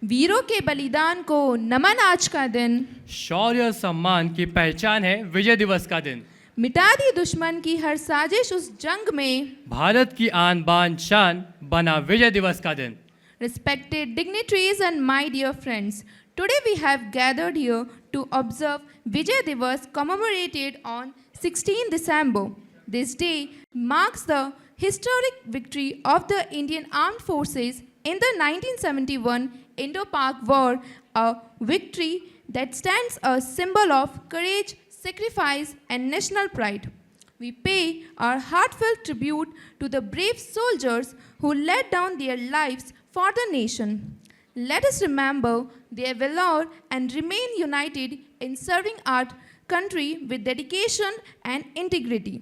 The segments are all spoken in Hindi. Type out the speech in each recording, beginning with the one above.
वीरों के बलिदान को नमन आज का दिन। शौर्य सम्मान की पहचान है विजय दिवस का दिन। मिटा दी दुश्मन की हर साजिश उस जंग में। भारत की आन बान शान बना विजय दिवस का दिन। Respected dignitaries and my dear friends, today we have gathered here to observe Vijay Diwas commemorated on 16 December. This day marks the historic victory of the Indian Armed Forces in the 1971 Indo-Pak War, a victory that stands a symbol of courage, sacrifice, and national pride. We pay our heartfelt tribute to the brave soldiers who laid down their lives for the nation. Let us remember their valor and remain united in serving our country with dedication and integrity.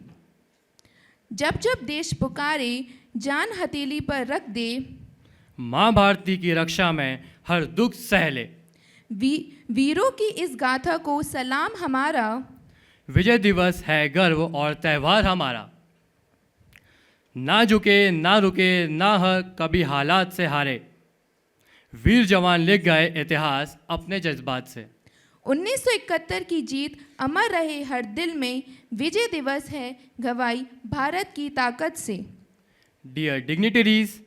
जब जब देश पुकारे जान हथेली पर रख दे, माँ भारती की रक्षा में हर दुख सह ले। वीरों की इस गाथा को सलाम हमारा। विजय दिवस है गर्व और त्यौहार हमारा। ना झुके ना रुके ना हर कभी हालात से हारे, वीर जवान लिख गए इतिहास अपने जज्बात से। 1971 की जीत अमर रहे हर दिल में, विजय दिवस है गवाई भारत की ताकत से। Dear dignitaries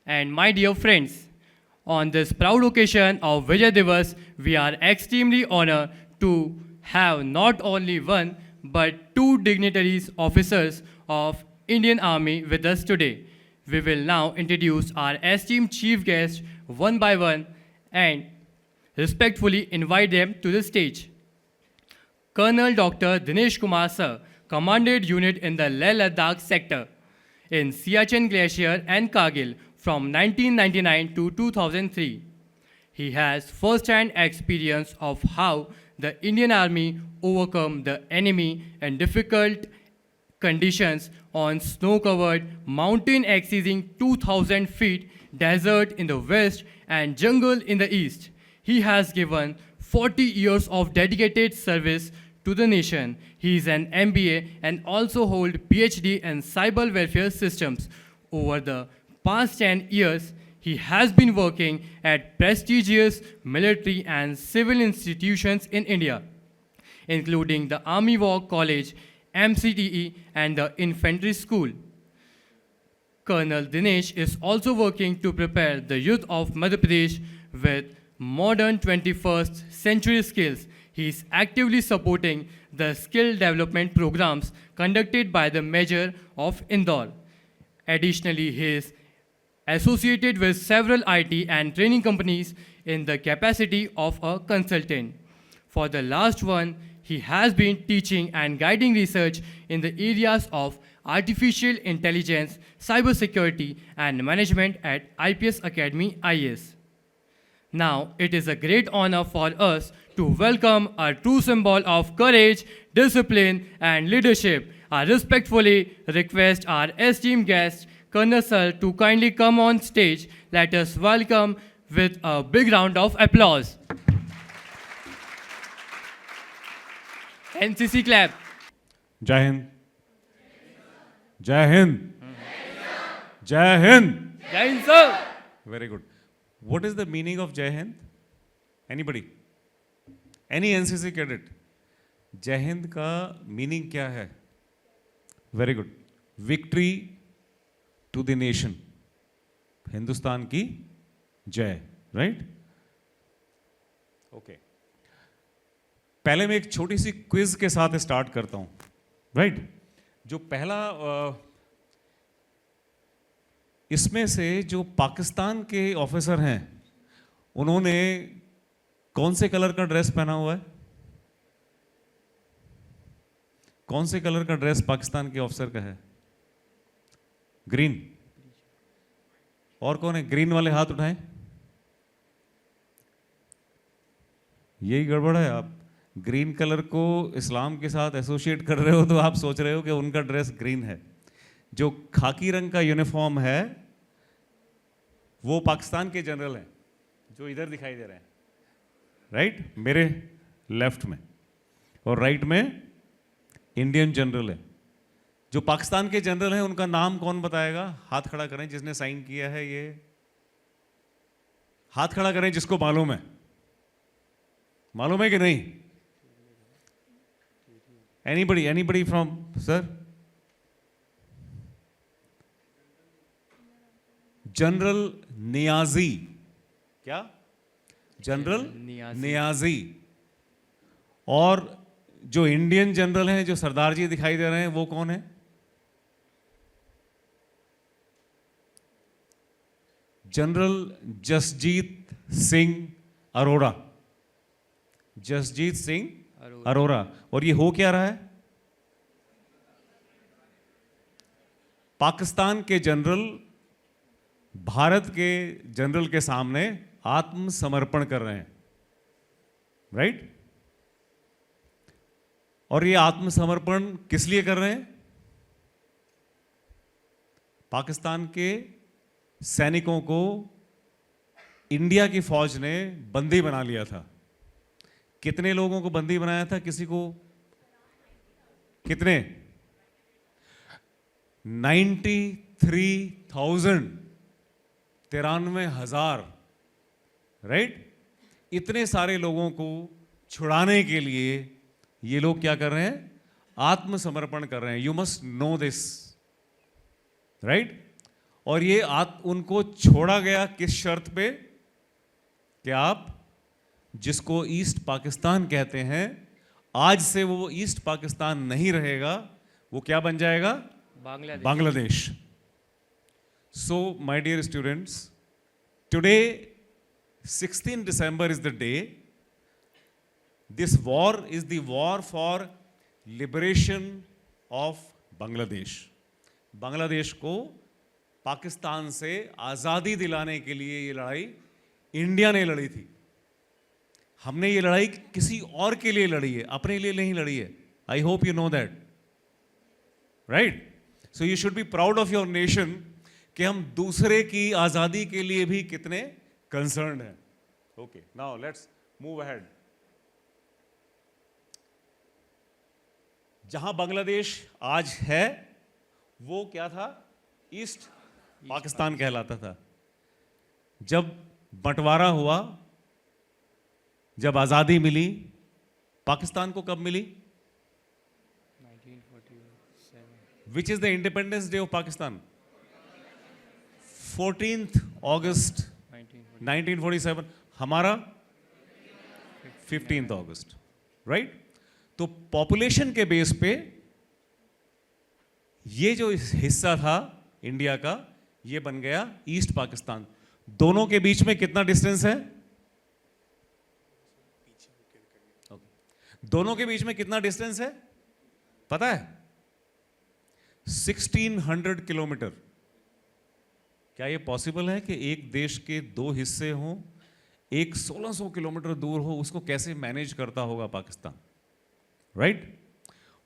and my dear friends, on this proud occasion of Vijay Diwas, we are extremely honored to have not only one but two dignitaries officers of Indian Army with us today. We will now introduce our esteemed chief guests one by one and respectfully invite them to the stage. Colonel Dr. Dinesh Kumar Sir commanded unit in the Leh Ladakh sector in Siachen Glacier and Kargil from 1999 to 2003. He has first-hand experience of how the Indian Army overcome the enemy in difficult conditions on snow-covered mountain exceeding 2,000 feet, desert in the west and jungle in the east. He has given 40 years of dedicated service to the nation. He is an MBA and also holds PhD in cyber welfare systems. Over the past 10 years, he has been working at prestigious military and civil institutions in India, including the Army War College, MCTE, and the Infantry School. Colonel Dinesh is also working to prepare the youth of Madhya Pradesh with modern 21st century skills. He is actively supporting the skill development programs conducted by the Major of Indore. Additionally, he is associated with several IT and training companies in the capacity of a consultant. For the last one, he has been teaching and guiding research in the areas of artificial intelligence, cybersecurity, and management at IPS Academy IS. Now, it is a great honor for us to welcome a true symbol of courage, discipline, and leadership. I respectfully request our esteemed guest, Colonel Sir, to kindly come on stage. Let us welcome with a big round of applause. NCC clap. जय हिंद, जय हिंद, जय Hind. Jai Hind, sir. Very good. What is the meaning of Jai Hind? Anybody? Any NCC cadet? जय हिंद का मीनिंग क्या है? Very good. Victory to the nation. Hindustan की जय. राइट? ओके. पहले मैं एक छोटी सी क्विज के साथ स्टार्ट करता हूं. राइट? जो पहला इसमें से जो पाकिस्तान के ऑफिसर हैं, उन्होंने कौन से कलर का ड्रेस पहना हुआ है? कौन से कलर का ड्रेस पाकिस्तान के ऑफिसर का है? ग्रीन. और कौन है? ग्रीन वाले हाथ उठाएं. यही गड़बड़ है. आप ग्रीन कलर को इस्लाम के साथ एसोसिएट कर रहे हो, तो आप सोच रहे हो कि उनका ड्रेस ग्रीन है. जो खाकी रंग का यूनिफॉर्म है वो पाकिस्तान के जनरल हैं, जो इधर दिखाई दे रहे हैं. राइट? मेरे लेफ्ट में. और राइट में इंडियन जनरल है. जो पाकिस्तान के जनरल हैं उनका नाम कौन बताएगा? हाथ खड़ा करें जिसने साइन किया है. ये हाथ खड़ा करें जिसको मालूम है। मालूम है कि नहीं? Anybody from sir? General Niazi. क्या? जनरल नियाजी। और जो इंडियन जनरल हैं, जो सरदार जी दिखाई दे रहे हैं, वो कौन है? जनरल जसजीत सिंह अरोड़ा। जसजीत सिंह अरोड़ा। और ये हो क्या रहा है? पाकिस्तान के जनरल भारत के जनरल के सामने आत्मसमर्पण कर रहे हैं, राइट? और ये आत्मसमर्पण किस लिए कर रहे हैं? पाकिस्तान के सैनिकों को इंडिया की फौज ने बंदी बना लिया था। कितने लोगों को बंदी बनाया था? किसी को? कितने? 93,000, 93,000, राइट? इतने सारे लोगों को छुड़ाने के लिए ये लोग क्या कर रहे हैं? आत्मसमर्पण कर रहे हैं। You must know this, right? और ये उनको छोड़ा गया किस शर्त पे? कि आप जिसको ईस्ट पाकिस्तान कहते हैं, आज से वो ईस्ट पाकिस्तान नहीं रहेगा, वो क्या बन जाएगा? Bangladesh. So my dear students, today 16 December is the day. This war is the war for liberation of Bangladesh. Bangladesh को पाकिस्तान से आज़ादी दिलाने के लिए ये लड़ाई इंडिया ने लड़ी थी। हमने ये लड़ाई किसी और के लिए लड़ी है, अपने लिए नहीं लड़ी है। I hope you know that, right? So you should be proud of your nation कि हम दूसरे की आज़ादी के लिए भी कितने कंसर्न हैं। Okay, now let's move ahead. जहां बांग्लादेश आज है वो क्या था? ईस्ट पाकिस्तान कहलाता था। जब बंटवारा हुआ, जब आजादी मिली, पाकिस्तान को कब मिली? 1947। Which is the independence day of Pakistan? 14th August 1947। हमारा 15th August, राइट? तो पॉपुलेशन के बेस पे ये जो हिस्सा था इंडिया का, ये बन गया ईस्ट पाकिस्तान। दोनों के बीच में कितना डिस्टेंस है? दोनों के बीच में कितना डिस्टेंस है पता है? 1600 किलोमीटर। क्या ये पॉसिबल है कि एक देश के दो हिस्से हों, एक 1600 किलोमीटर दूर हो? उसको कैसे मैनेज करता होगा पाकिस्तान, राइट?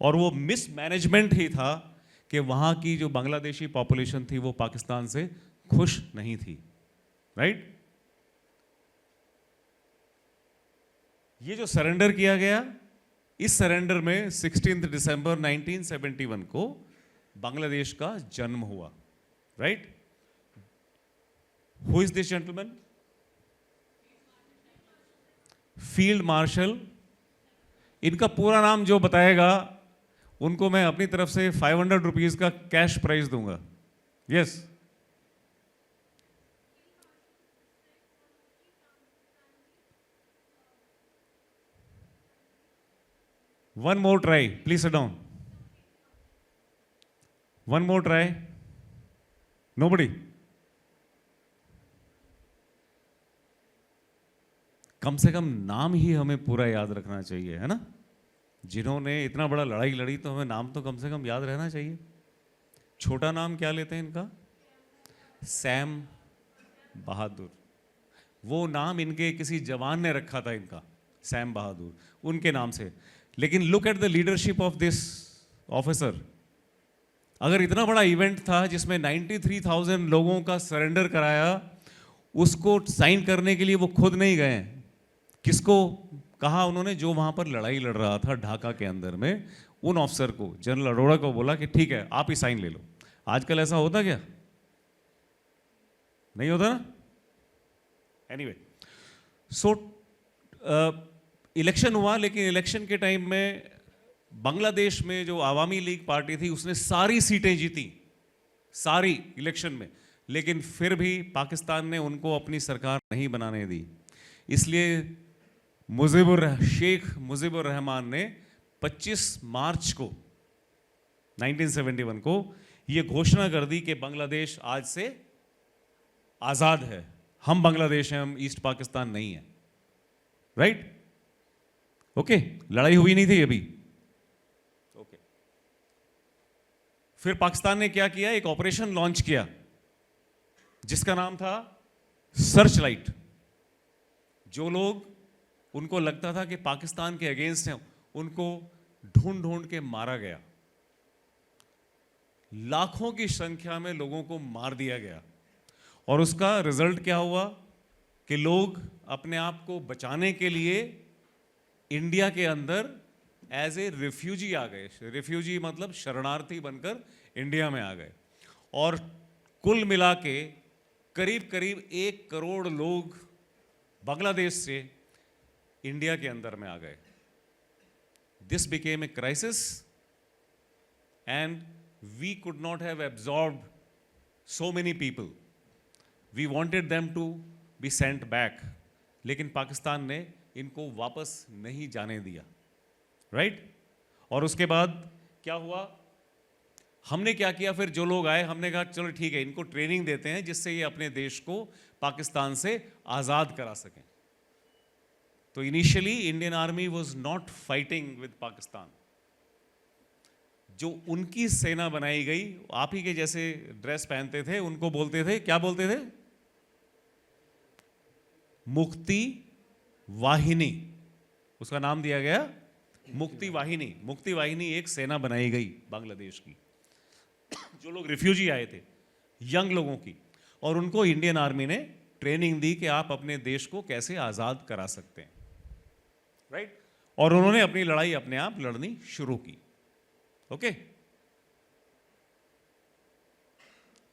और वो मिसमैनेजमेंट ही था कि वहां की जो बांग्लादेशी पॉपुलेशन थी वो पाकिस्तान से खुश नहीं थी, राइट? ये जो सरेंडर किया गया, इस सरेंडर में 16 दिसंबर 1971 को बांग्लादेश का जन्म हुआ, right? Who is this gentleman? Field marshal. इनका पूरा नाम जो बताएगा उनको मैं अपनी तरफ से 500 रुपीज का कैश प्राइज दूंगा। Yes, one more try, please sit down. One more try. Nobody? कम से कम नाम ही हमें पूरा याद रखना चाहिए, है ना? जिन्होंने इतना बड़ा लड़ाई लड़ी तो हमें नाम तो कम से कम याद रहना चाहिए। छोटा नाम क्या लेते हैं इनका? सैम बहादुर। वो नाम इनके किसी जवान ने रखा था, इनका सैम बहादुर, उनके नाम से। लेकिन look at the leadership of this officer. अगर इतना बड़ा इवेंट था जिसमें 93,000 लोगों का सरेंडर कराया, उसको साइन करने के लिए वो खुद नहीं गए। किसको कहा उन्होंने? जो वहां पर लड़ाई लड़ रहा था ढाका के अंदर में, उन ऑफिसर को, जनरल अरोड़ा को बोला कि ठीक है आप ही साइन ले लो। आजकल ऐसा होता क्या? नहीं होता ना? एनीवे, सो इलेक्शन हुआ, लेकिन इलेक्शन के टाइम में बांग्लादेश में जो आवामी लीग पार्टी थी उसने सारी सीटें जीती, सारी इलेक्शन में, लेकिन फिर भी पाकिस्तान ने उनको अपनी सरकार नहीं बनाने दी। इसलिए शेख मुजीबुर रहमान ने 25 मार्च को 1971 को ये घोषणा कर दी कि बांग्लादेश आज से आज़ाद है, हम बांग्लादेश हैं, हम ईस्ट पाकिस्तान नहीं है। राइट? ओके, लड़ाई हुई नहीं थी अभी। ओके, फिर पाकिस्तान ने क्या किया, एक ऑपरेशन लॉन्च किया जिसका नाम था सर्च लाइट। जो लोग उनको लगता था कि पाकिस्तान के अगेंस्ट हैं, उनको ढूंढ ढूंढ के मारा गया। लाखों की संख्या में लोगों को मार दिया गया, और उसका रिजल्ट क्या हुआ कि लोग अपने आप को बचाने के लिए इंडिया के अंदर एज ए रिफ्यूजी आ गए। रिफ्यूजी मतलब शरणार्थी बनकर इंडिया में आ गए, और कुल मिला के करीब करीब 1 करोड़ लोग बांग्लादेश से इंडिया के अंदर में आ गए। This became a crisis and we could not have absorbed so many people. We wanted them to be sent back, लेकिन पाकिस्तान ने इनको वापस नहीं जाने दिया। राइट? और उसके बाद क्या हुआ, हमने क्या किया, फिर जो लोग आए हमने कहा चलो ठीक है, इनको ट्रेनिंग देते हैं जिससे ये अपने देश को पाकिस्तान से आज़ाद करा सकें। तो initially Indian army was not fighting with Pakistan. जो उनकी सेना बनाई गई, आप ही के जैसे ड्रेस पहनते थे, उनको बोलते थे, क्या बोलते थे? मुक्ति वाहिनी। उसका नाम दिया गया मुक्ति वाहिनी। मुक्ति वाहिनी एक सेना बनाई गई बांग्लादेश की, जो लोग रिफ्यूजी आए थे, यंग लोगों की, और उनको इंडियन आर्मी ने ट्रेनिंग दी कि आप अपने देश को कैसे आज़ाद करा सकते हैं। राइट? और उन्होंने अपनी लड़ाई अपने आप लड़नी शुरू की। ओके?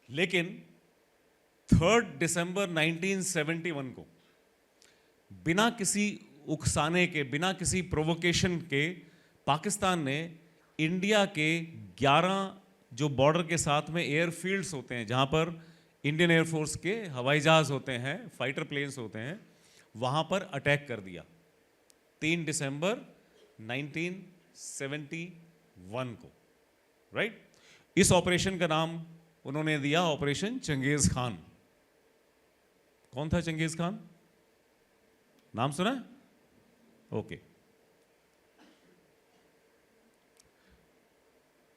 लेकिन 3 दिसंबर 1971 को बिना किसी उकसाने के, बिना किसी प्रोवोकेशन के, पाकिस्तान ने इंडिया के 11 जो बॉर्डर के साथ में एयरफील्ड्स होते हैं, जहां पर इंडियन एयरफोर्स के हवाई जहाज होते हैं, फाइटर प्लेन्स होते हैं, वहां पर अटैक कर दिया 3 दिसंबर 1971 को। राइट? इस ऑपरेशन का नाम उन्होंने दिया ऑपरेशन चंगेज खान। कौन था चंगेज खान? नाम सुना? ओके।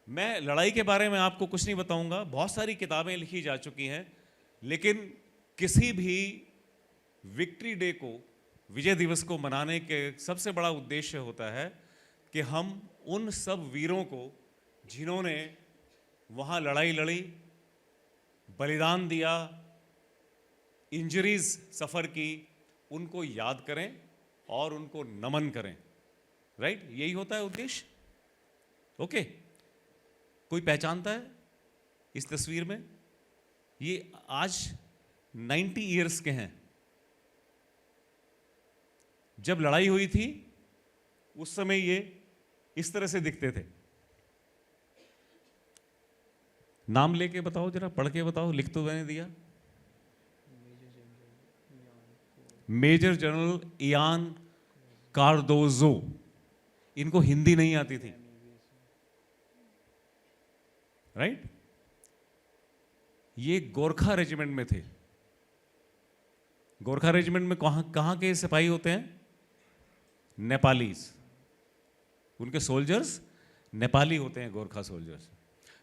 मैं लड़ाई के बारे में आपको कुछ नहीं बताऊंगा, बहुत सारी किताबें लिखी जा चुकी हैं, लेकिन किसी भी विक्ट्री डे को, विजय दिवस को मनाने के सबसे बड़ा उद्देश्य होता है कि हम उन सब वीरों को जिन्होंने वहां लड़ाई लड़ी, बलिदान दिया, इंजरीज सफ़र की, उनको याद करें और उनको नमन करें। राइट? यही होता है उद्देश्य। ओके? कोई पहचानता है इस तस्वीर में? ये आज 90 इयर्स के हैं। जब लड़ाई हुई थी उस समय ये इस तरह से दिखते थे। नाम लेके बताओ जरा, पढ़ के बताओ, लिख तो मैंने दिया। Major general Ian Cardozo. इनको हिंदी नहीं आती थी। राइट? ये गोरखा रेजिमेंट में थे। गोरखा रेजिमेंट में कहां के सिपाही होते हैं? नेपालीज। उनके सोल्जर्स नेपाली होते हैं, गोरखा सोल्जर्स।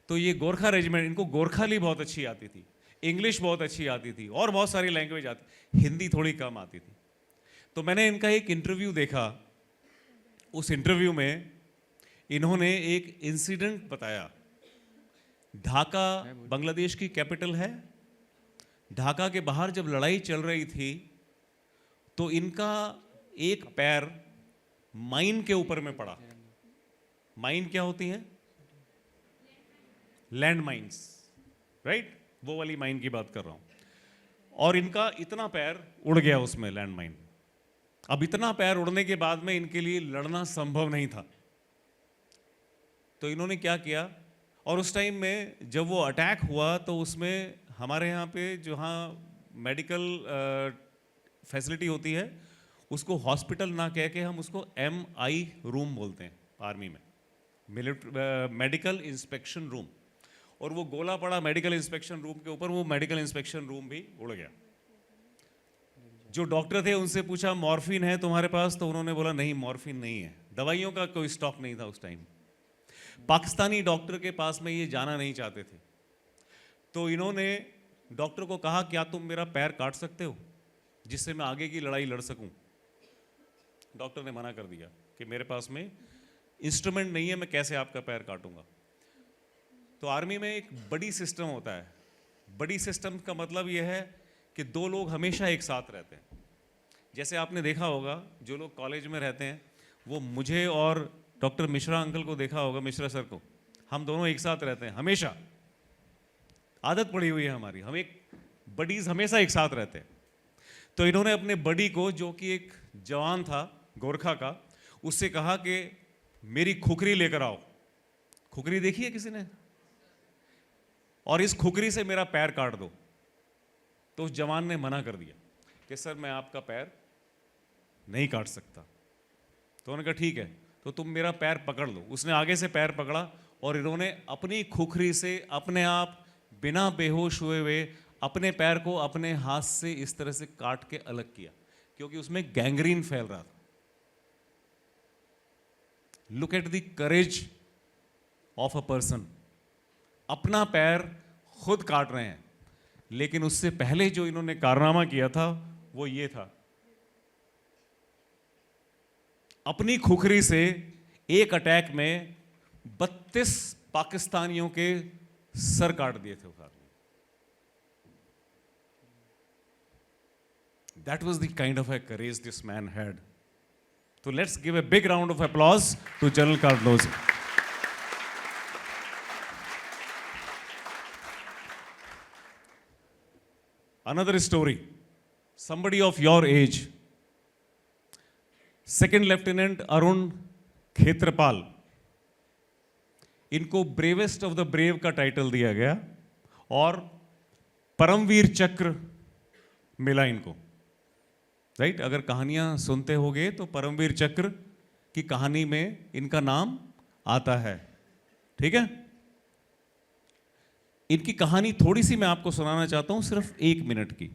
तो ये गोरखा रेजिमेंट, इनको गोरखाली बहुत अच्छी आती थी, इंग्लिश बहुत अच्छी आती थी, और बहुत सारी लैंग्वेज आती, हिंदी थोड़ी कम आती थी। तो मैंने इनका एक इंटरव्यू देखा। उस इंटरव्यू में इन्होंने एक इंसिडेंट बताया। ढाका बांग्लादेश की कैपिटल है। ढाका के बाहर जब लड़ाई चल रही थी तो इनका एक पैर माइन के ऊपर में पड़ा। माइन क्या होती है? Land mines. राइट? वो वाली माइन की बात कर रहा हूं। और इनका इतना पैर उड़ गया उसमें लैंडमाइन। अब इतना पैर उड़ने के बाद में इनके लिए लड़ना संभव नहीं था, तो इन्होंने क्या किया, और उस टाइम में जब वो अटैक हुआ तो उसमें हमारे यहाँ पे जहाँ मेडिकल फैसिलिटी होती है उसको हॉस्पिटल ना कह के हम उसको MI रूम बोलते हैं आर्मी में, मेडिकल इंस्पेक्शन रूम। और वो गोला पड़ा मेडिकल इंस्पेक्शन रूम के ऊपर, वो मेडिकल इंस्पेक्शन रूम भी उड़ गया। जो डॉक्टर थे उनसे पूछा मॉर्फिन है तुम्हारे पास, तो उन्होंने बोला नहीं मॉर्फिन नहीं है, दवाइयों का कोई स्टॉक नहीं था उस टाइम। पाकिस्तानी डॉक्टर के पास में ये जाना नहीं चाहते थे, तो इन्होंने डॉक्टर को कहा क्या तुम मेरा पैर काट सकते हो जिससे मैं आगे की लड़ाई लड़ सकूं। डॉक्टर ने मना कर दिया कि मेरे पास में इंस्ट्रूमेंट नहीं है, मैं कैसे आपका पैर काटूंगा। तो आर्मी में एक बड़ी सिस्टम होता है। बड़ी सिस्टम का मतलब यह है कि दो लोग हमेशा एक साथ रहते हैं। जैसे आपने देखा होगा जो लोग कॉलेज में रहते हैं, वो मुझे और डॉक्टर मिश्रा अंकल को देखा होगा, मिश्रा सर को, हम दोनों एक साथ रहते हैं हमेशा, आदत पड़ी हुई है हमारी, हम एक बडीज हमेशा एक साथ रहते हैं। तो इन्होंने अपने बडी को, जो कि एक जवान था गोरखा का, उससे कहा कि मेरी खुखरी लेकर आओ। खुखरी देखी है किसी ने? और इस खुखरी से मेरा पैर काट दो। तो उस जवान ने मना कर दिया कि सर मैं आपका पैर नहीं काट सकता। तो उन्होंने कहा ठीक है, तो तुम मेरा पैर पकड़ लो। उसने आगे से पैर पकड़ा और इन्होंने अपनी खुखरी से अपने आप बिना बेहोश हुए हुए अपने पैर को अपने हाथ से इस तरह से काट के अलग किया, क्योंकि उसमें गैंग्रीन फैल रहा था। Look at the courage of a person. अपना पैर खुद काट रहे हैं, लेकिन उससे पहले जो इन्होंने कारनामा किया था वो ये था, अपनी खुखरी से एक अटैक में 32 पाकिस्तानियों के सर काट दिए थे उस आदमी। That was the kind of a courage this man had. So let's give a big round of applause to General Cardozo. Another story. Somebody of your age. Second Lieutenant Arun Khetrapal. इनको ब्रेवेस्ट ऑफ द ब्रेव का टाइटल दिया गया और परमवीर चक्र मिला इनको। राइट? अगर कहानियां सुनते होगे तो परमवीर चक्र की कहानी में इनका नाम आता है। ठीक है? इनकी कहानी थोड़ी सी मैं आपको सुनाना चाहता हूं, सिर्फ 1 मिनट की।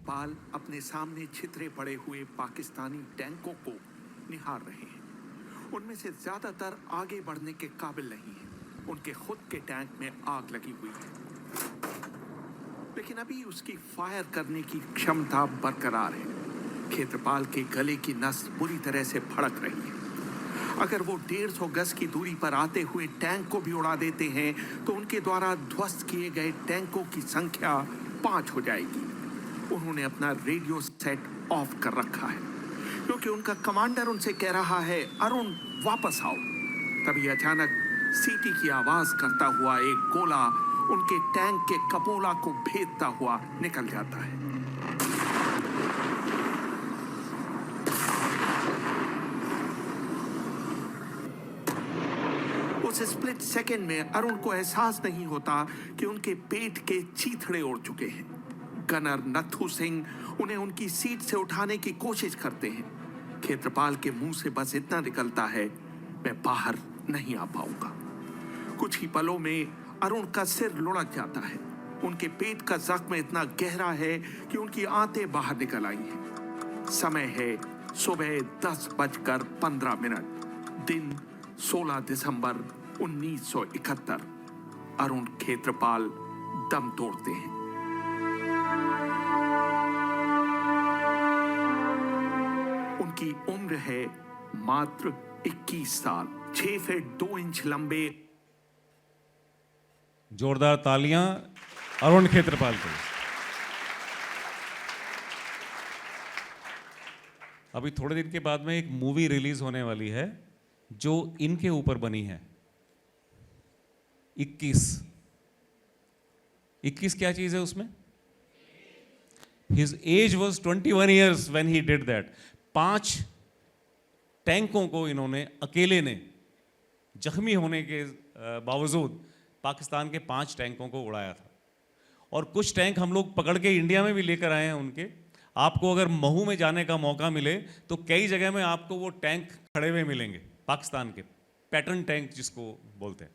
पाल अपने सामने छितरे पड़े हुए पाकिस्तानी टैंकों को निहार रहे हैं। उनमें से ज्यादातर आगे बढ़ने के काबिल नहीं हैं। उनके खुद के टैंक में आग लगी हुई है, लेकिन अभी उसकी फायर करने की क्षमता बरकरार है। खेत्रपाल के गले की नस बुरी तरह से फड़क रही है। अगर वो 150 गज की दूरी पर आते हुए टैंक को भी उड़ा देते हैं तो उनके द्वारा ध्वस्त किए गए टैंकों की संख्या 5 हो जाएगी। उन्होंने अपना रेडियो सेट ऑफ कर रखा है क्योंकि उनका कमांडर उनसे कह रहा है अरुण वापस आओ। तभी अचानक सीटी की आवाज करता हुआ एक गोला उनके टैंक के कपोला को भेदता हुआ निकल जाता है। उस स्प्लिट सेकंड में अरुण को एहसास नहीं होता कि उनके पेट के चीथड़े उड़ चुके हैं। गनर नथु सिंह उन्हें उनकी सीट से उठाने की कोशिश करते हैं। खेत्रपाल के मुंह से बस इतना निकलता है, मैं बाहर नहीं आ पाऊंगा। कुछ ही पलों में अरुण का सिर लुढ़क जाता है। उनके पेट का जख्म इतना गहरा है कि उनकी आंतें बाहर निकल आई हैं। समय है सुबह 10:15। दिन 16 दिसंबर 1971। अरुण खेत्रपाल दम तोड़ते हैं। उनकी उम्र है मात्र 21 साल। 6 फीट 2 इंच लंबे। जोरदार तालियां अरुण खेत्रपाल के। अभी थोड़े दिन के बाद में एक मूवी रिलीज होने वाली है जो इनके ऊपर बनी है। 21 क्या चीज है उसमें? His age was 21 years when he did that. 5 टैंकों को इन्होंने अकेले ने जख्मी होने के बावजूद पाकिस्तान के 5 टैंकों को उड़ाया था। और कुछ टैंक हम लोग पकड़ के इंडिया में भी लेकर आए हैं उनके। आपको अगर महू में जाने का मौका मिले तो कई जगह में आपको वो टैंक खड़े हुए मिलेंगे, पाकिस्तान के पैटर्न टैंक जिसको बोलते हैं।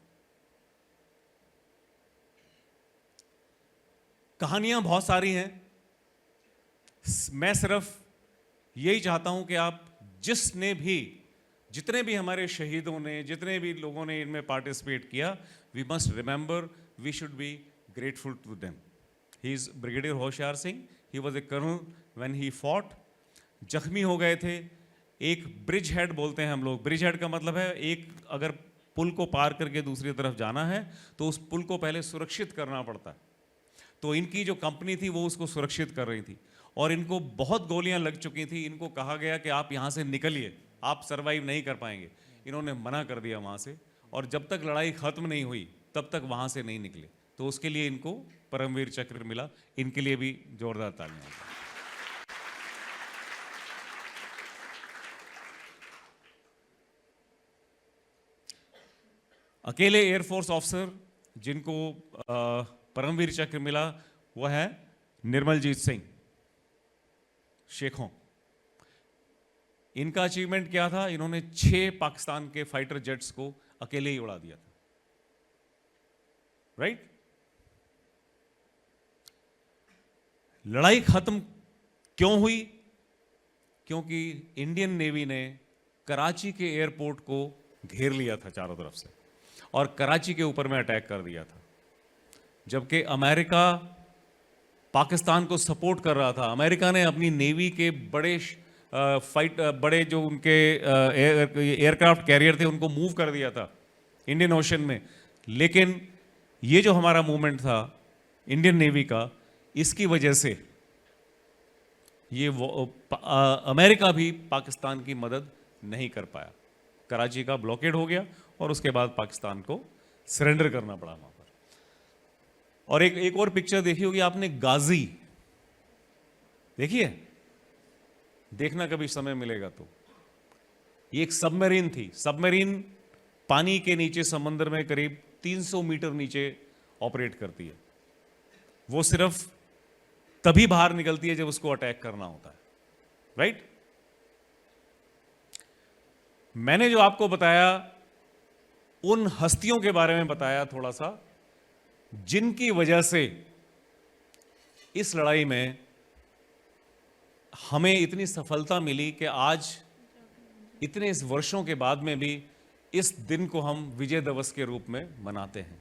कहानियां बहुत सारी हैं, मैं सिर्फ यही चाहता हूं कि आप जितने भी हमारे शहीदों ने, जितने भी लोगों ने इनमें पार्टिसिपेट किया, we must remember, we should be grateful to them. He is brigadier Hoshiyar Singh, he was a colonel when he fought. जख्मी हो गए थे। एक ब्रिज हेड बोलते हैं हम लोग, ब्रिज हेड का मतलब है एक अगर पुल को पार करके दूसरी तरफ जाना है तो उस पुल को पहले सुरक्षित करना पड़ता है। तो इनकी जो कंपनी थी वो उसको सुरक्षित कर रही थी और इनको बहुत गोलियां लग चुकी थी। इनको कहा गया कि आप यहाँ से निकलिए, आप सरवाइव नहीं कर पाएंगे। इन्होंने मना कर दिया वहाँ से, और जब तक लड़ाई ख़त्म नहीं हुई तब तक वहाँ से नहीं निकले। तो उसके लिए इनको परमवीर चक्र मिला। इनके लिए भी जोरदार तालियां। अकेले एयरफोर्स ऑफिसर जिनको परमवीर चक्र मिला वो है निर्मलजीत सिंह शेखों। इनका अचीवमेंट क्या था? इन्होंने 6 पाकिस्तान के फाइटर जेट्स को अकेले ही उड़ा दिया था। राइट? लड़ाई खत्म क्यों हुई? क्योंकि इंडियन नेवी ने कराची के एयरपोर्ट को घेर लिया था चारों तरफ से और कराची के ऊपर में अटैक कर दिया था। जबकि अमेरिका पाकिस्तान को सपोर्ट कर रहा था। अमेरिका ने अपनी नेवी के बड़े जो उनके एयरक्राफ्ट कैरियर थे उनको मूव कर दिया था इंडियन ओशन में। लेकिन ये जो हमारा मूवमेंट था इंडियन नेवी का, इसकी वजह से ये अमेरिका भी पाकिस्तान की मदद नहीं कर पाया। कराची का ब्लॉकेड हो गया और उसके बाद पाकिस्तान को सरेंडर करना पड़ा वहां पर। और एक और पिक्चर देखी होगी आपने, गाजी, देखिए, देखना कभी समय मिलेगा तो। ये एक सबमरीन थी। सबमरीन पानी के नीचे समंदर में करीब 300 मीटर नीचे ऑपरेट करती है। वो सिर्फ तभी बाहर निकलती है जब उसको अटैक करना होता है। राइट? मैंने जो आपको बताया उन हस्तियों के बारे में बताया थोड़ा सा, जिनकी वजह से इस लड़ाई में हमें इतनी सफलता मिली कि आज इतने इस वर्षों के बाद में भी इस दिन को हम विजय दिवस के रूप में मनाते हैं।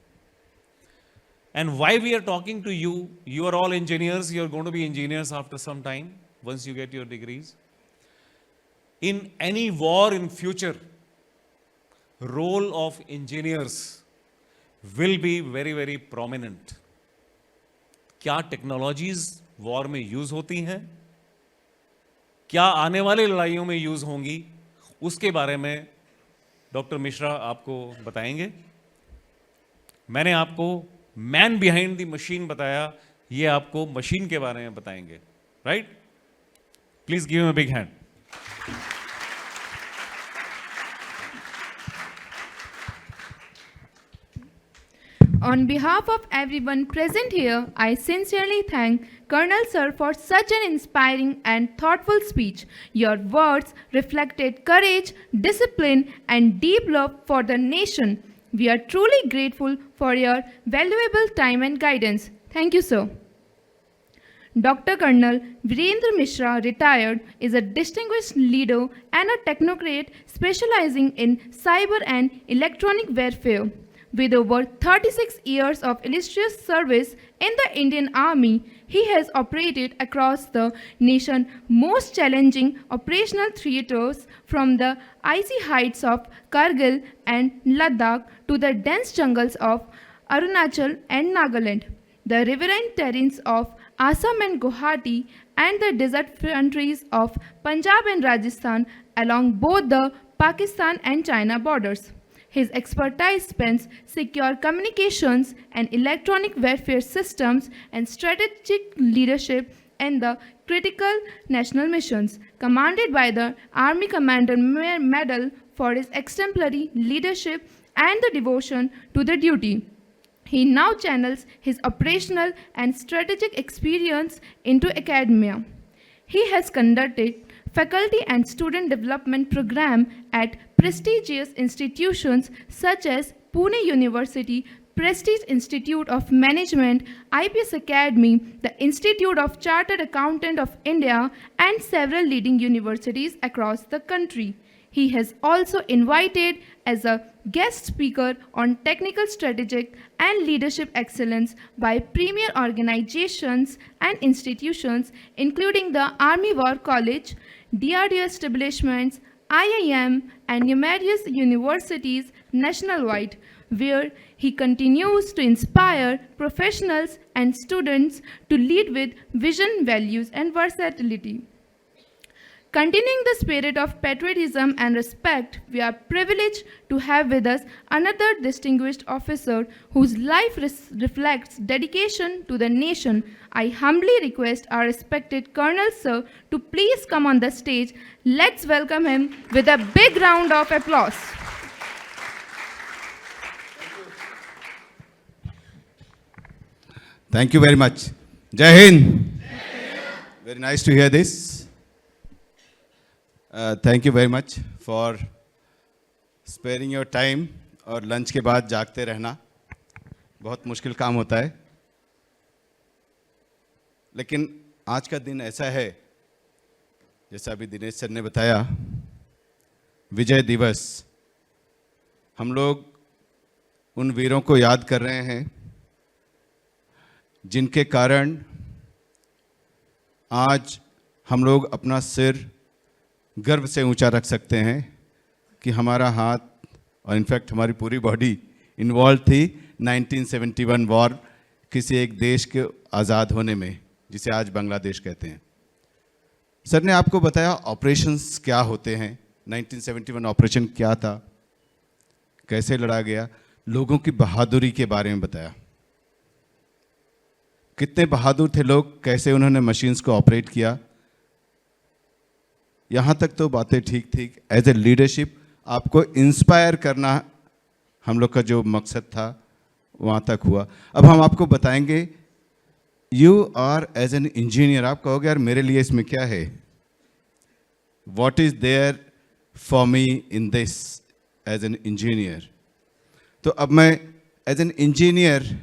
And why we are talking to you, you are all engineers, you are going to be engineers after some time, once you get your degrees. In any war in future, role of engineers will be very, very prominent. क्या टेक्नोलॉजीज वॉर में यूज होती हैं, क्या आने वाले लड़ाइयों में यूज होंगी, उसके बारे में डॉक्टर मिश्रा आपको बताएंगे। मैंने आपको मैन बिहाइंड द मशीन बताया, ये आपको मशीन के बारे में बताएंगे। Right? Please give him a big hand. On behalf of everyone present here, I sincerely thank Colonel Sir for such an inspiring and thoughtful speech. Your words reflected courage, discipline, and deep love for the nation. We are truly grateful for your valuable time and guidance. Thank you, sir. Dr. Colonel Virendra Mishra, retired, is a distinguished leader and a technocrat specializing in cyber and electronic warfare. With over 36 years of illustrious service in the Indian Army, he has operated across the nation's most challenging operational theaters, from the icy heights of Kargil and Ladakh to the dense jungles of Arunachal and Nagaland, the riverine terrains of Assam and Guwahati, and the desert countries of Punjab and Rajasthan along both the Pakistan and China borders. His expertise spans secure communications and electronic warfare systems and strategic leadership and the critical national missions, commanded by the Army Commander Medal for his exemplary leadership and the devotion to the duty. He now channels his operational and strategic experience into academia. He has conducted faculty and student development program at prestigious institutions such as Pune University, Prestige Institute of Management, IPS Academy, the Institute of Chartered Accountant of India, and several leading universities across the country. He has also invited as a guest speaker on technical strategic and leadership excellence by premier organizations and institutions including the Army War College, DRDO establishments, IIM, and numerous universities nationwide, where he continues to inspire professionals and students to lead with vision, values, and versatility. Continuing the spirit of patriotism and respect, we are privileged to have with us another distinguished officer whose life reflects dedication to the nation. I humbly request our respected Colonel Sir to please come on the stage. Let's welcome him with a big round of applause. Thank you very much. Jai Hind. Very nice to hear this. Thank you very much for sparing your time और लंच के बाद जागते रहना बहुत मुश्किल काम होता है, लेकिन आज का दिन ऐसा है जैसा अभी दिनेश सर ने बताया, विजय दिवस। हम लोग उन वीरों को याद कर रहे हैं जिनके कारण आज हम लोग अपना सिर गर्व से ऊंचा रख सकते हैं कि हमारा हाथ और इनफैक्ट हमारी पूरी बॉडी इन्वॉल्व थी 1971 वॉर, किसी एक देश के आज़ाद होने में, जिसे आज बांग्लादेश कहते हैं। सर ने आपको बताया ऑपरेशंस क्या होते हैं, 1971 ऑपरेशन क्या था, कैसे लड़ा गया, लोगों की बहादुरी के बारे में बताया। कितने बहादुर थे लोग, कैसे उन्होंने मशीन्स को ऑपरेट किया। यहाँ तक तो बातें ठीक थी। एज ए लीडरशिप आपको इंस्पायर करना हम लोग का जो मकसद था वहाँ तक हुआ। अब हम आपको बताएंगे, you are as an engineer, आप कहोगे यार मेरे लिए इसमें क्या है, what is there for me in this as an engineer. तो अब मैं एज एन इंजीनियर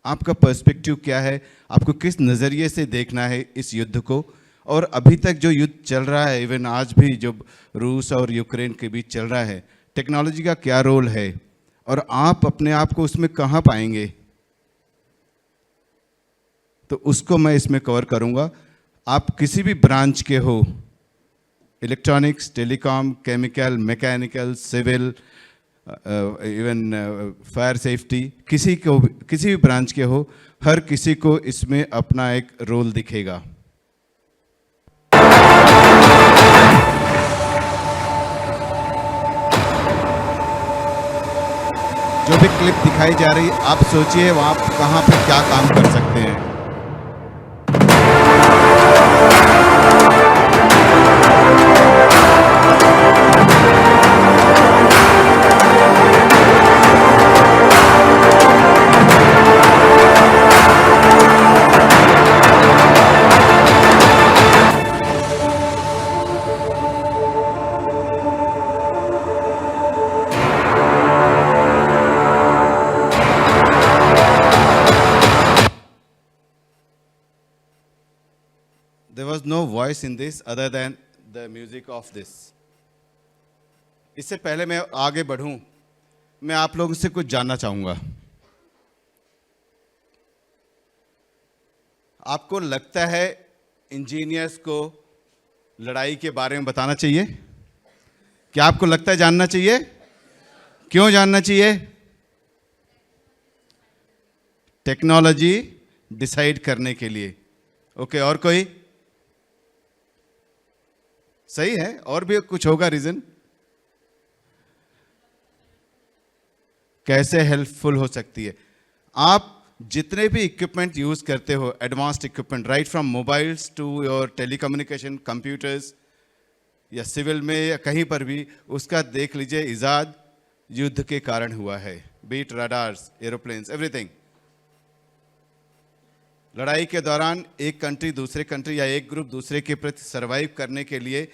आपका पर्सपेक्टिव क्या है, आपको किस नज़रिए से देखना है इस युद्ध को, और अभी तक जो युद्ध चल रहा है, इवन आज भी जो रूस और यूक्रेन के बीच चल रहा है, टेक्नोलॉजी का क्या रोल है और आप अपने आप को उसमें कहाँ पाएंगे, तो उसको मैं इसमें कवर करूँगा। आप किसी भी ब्रांच के हो, electronics, telecom, chemical, mechanical, civil, even fire safety, किसी भी ब्रांच के हो, हर किसी को इसमें अपना एक रोल दिखेगा। जो भी क्लिप दिखाई जा रही है, आप सोचिए वहाँ कहाँ पे क्या काम कर सकते हैं। There was no voice in this other than the music of this. इससे पहले मैं आगे बढ़ूं, मैं आप लोगों से कुछ जानना चाहूँगा। आपको लगता है इंजीनियर्स को लड़ाई के बारे में बताना चाहिए? क्या आपको लगता है जानना चाहिए? क्यों जानना चाहिए? टेक्नोलॉजी डिसाइड करने के लिए। ओके, और कोई? सही है, और भी कुछ होगा रीजन? कैसे हेल्पफुल हो सकती है? आप जितने भी इक्विपमेंट यूज करते हो, advanced equipment, right from mobiles to your telecommunication, computers या सिविल में या कहीं पर भी, उसका देख लीजिए इजाद युद्ध के कारण हुआ है। Be it radars, aeroplanes, everything. लड़ाई के दौरान एक कंट्री दूसरे कंट्री या एक ग्रुप दूसरे के प्रति सरवाइव करने के लिए,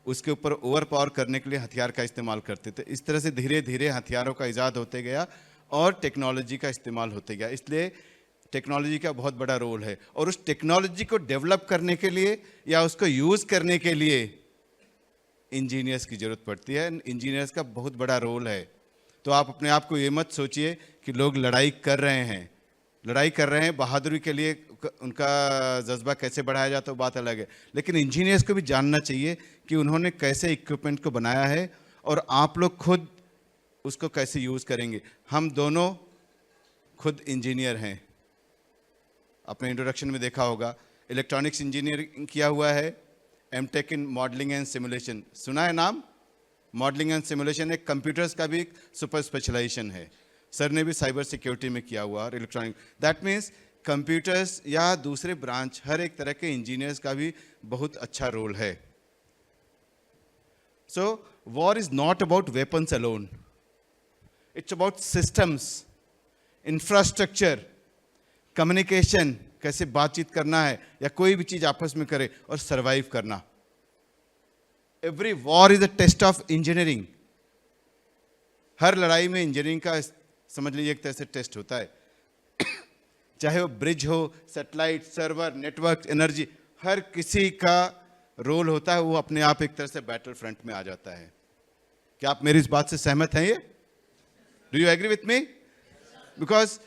उसके ऊपर ओवर पावर करने के लिए हथियार का इस्तेमाल करते थे। इस तरह से धीरे धीरे हथियारों का इजाद होते गया और टेक्नोलॉजी का इस्तेमाल होते गया। इसलिए टेक्नोलॉजी का बहुत बड़ा रोल है। और उस टेक्नोलॉजी को डेवलप करने के लिए या उसको यूज़ करने के लिए इंजीनियर्स की ज़रूरत पड़ती है। इंजीनियर्स का बहुत बड़ा रोल है। तो आप अपने आप को ये मत सोचिए कि लोग लड़ाई कर रहे हैं, बहादुरी के लिए उनका जज्बा कैसे बढ़ाया जाता है, बात अलग है। लेकिन इंजीनियर्स को भी जानना चाहिए कि उन्होंने कैसे इक्विपमेंट को बनाया है और आप लोग खुद उसको कैसे यूज़ करेंगे। हम दोनों खुद इंजीनियर हैं। आपने इंट्रोडक्शन में देखा होगा, इलेक्ट्रॉनिक्स इंजीनियरिंग किया हुआ है, MTech in modelling and simulation, सुना है नाम? मॉडलिंग एंड सिमुलेशन एक कंप्यूटर्स का भी एक सुपर स्पेशलाइजेशन है। सर ने भी साइबर सिक्योरिटी में किया हुआ और इलेक्ट्रॉनिक, दैट मीन्स कंप्यूटर्स या दूसरे ब्रांच, हर एक तरह के इंजीनियर्स का भी बहुत अच्छा रोल है। So war is not about weapons alone, it's about systems, infrastructure, communication, कैसे बातचीत करना है या कोई भी चीज आपस में करे और सरवाइव करना। Every war is a test of engineering. हर लड़ाई में इंजीनियरिंग का समझ लीजिए एक तरह से टेस्ट होता है। चाहे वो ब्रिज हो, सैटेलाइट, सर्वर, नेटवर्क, एनर्जी, हर किसी का रोल होता है। वो अपने आप एक तरह से बैटल फ्रंट में आ जाता है। क्या आप मेरी इस बात से सहमत हैं? ये do you agree with me? Because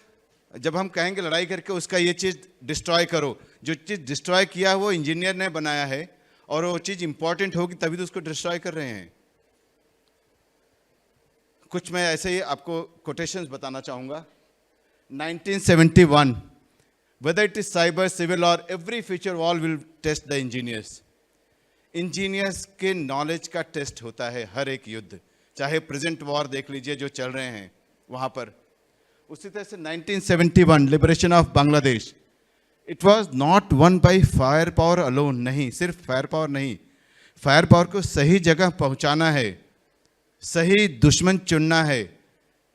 जब हम कहेंगे लड़ाई करके उसका ये चीज़ डिस्ट्रॉय करो, जो चीज़ डिस्ट्रॉय किया वो इंजीनियर ने बनाया है और वो चीज़ इंपॉर्टेंट होगी तभी तो उसको डिस्ट्रॉय कर रहे हैं। कुछ मैं ऐसे ही आपको कोटेशंस बताना चाहूँगा। 1971, whether it is cyber, civil or every future war will test the engineers. Engineers के नॉलेज का टेस्ट होता है हर एक युद्ध, चाहे प्रेजेंट वॉर देख लीजिए जो चल रहे हैं वहाँ पर। उसी तरह से 1971 liberation of Bangladesh, it was not one by fire power alone, नहीं, सिर्फ फायर पावर नहीं, फायर पावर को सही जगह पहुँचाना है, सही दुश्मन चुनना है,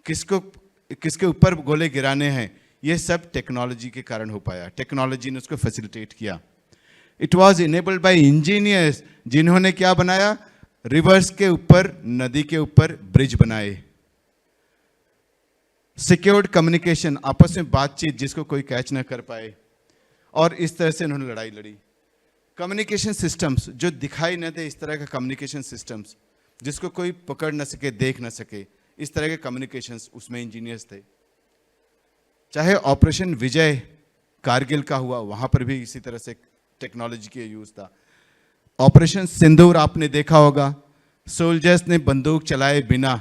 किसके ऊपर गोले गिराने हैं, ये सब टेक्नोलॉजी के कारण हो पाया। टेक्नोलॉजी ने उसको फैसिलिटेट किया। It was enabled bye engineers, जिन्होंने क्या बनाया? रिवर्स के ऊपर, नदी के ऊपर ब्रिज बनाए। सिक्योर्ड कम्युनिकेशन, आपस में बातचीत जिसको कोई कैच ना कर पाए, और इस तरह से उन्होंने लड़ाई लड़ी। कम्युनिकेशन सिस्टम्स जो दिखाई न दे, इस तरह का कम्युनिकेशन सिस्टम्स जिसको कोई पकड़ न सके, देख न सके, इस तरह के कम्युनिकेशंस, उसमें इंजीनियर्स थे। चाहे ऑपरेशन विजय कारगिल का हुआ, वहां पर भी इसी तरह से टेक्नोलॉजी का यूज था। ऑपरेशन सिंदूर आपने देखा होगा, सोल्जर्स ने बंदूक चलाए बिना,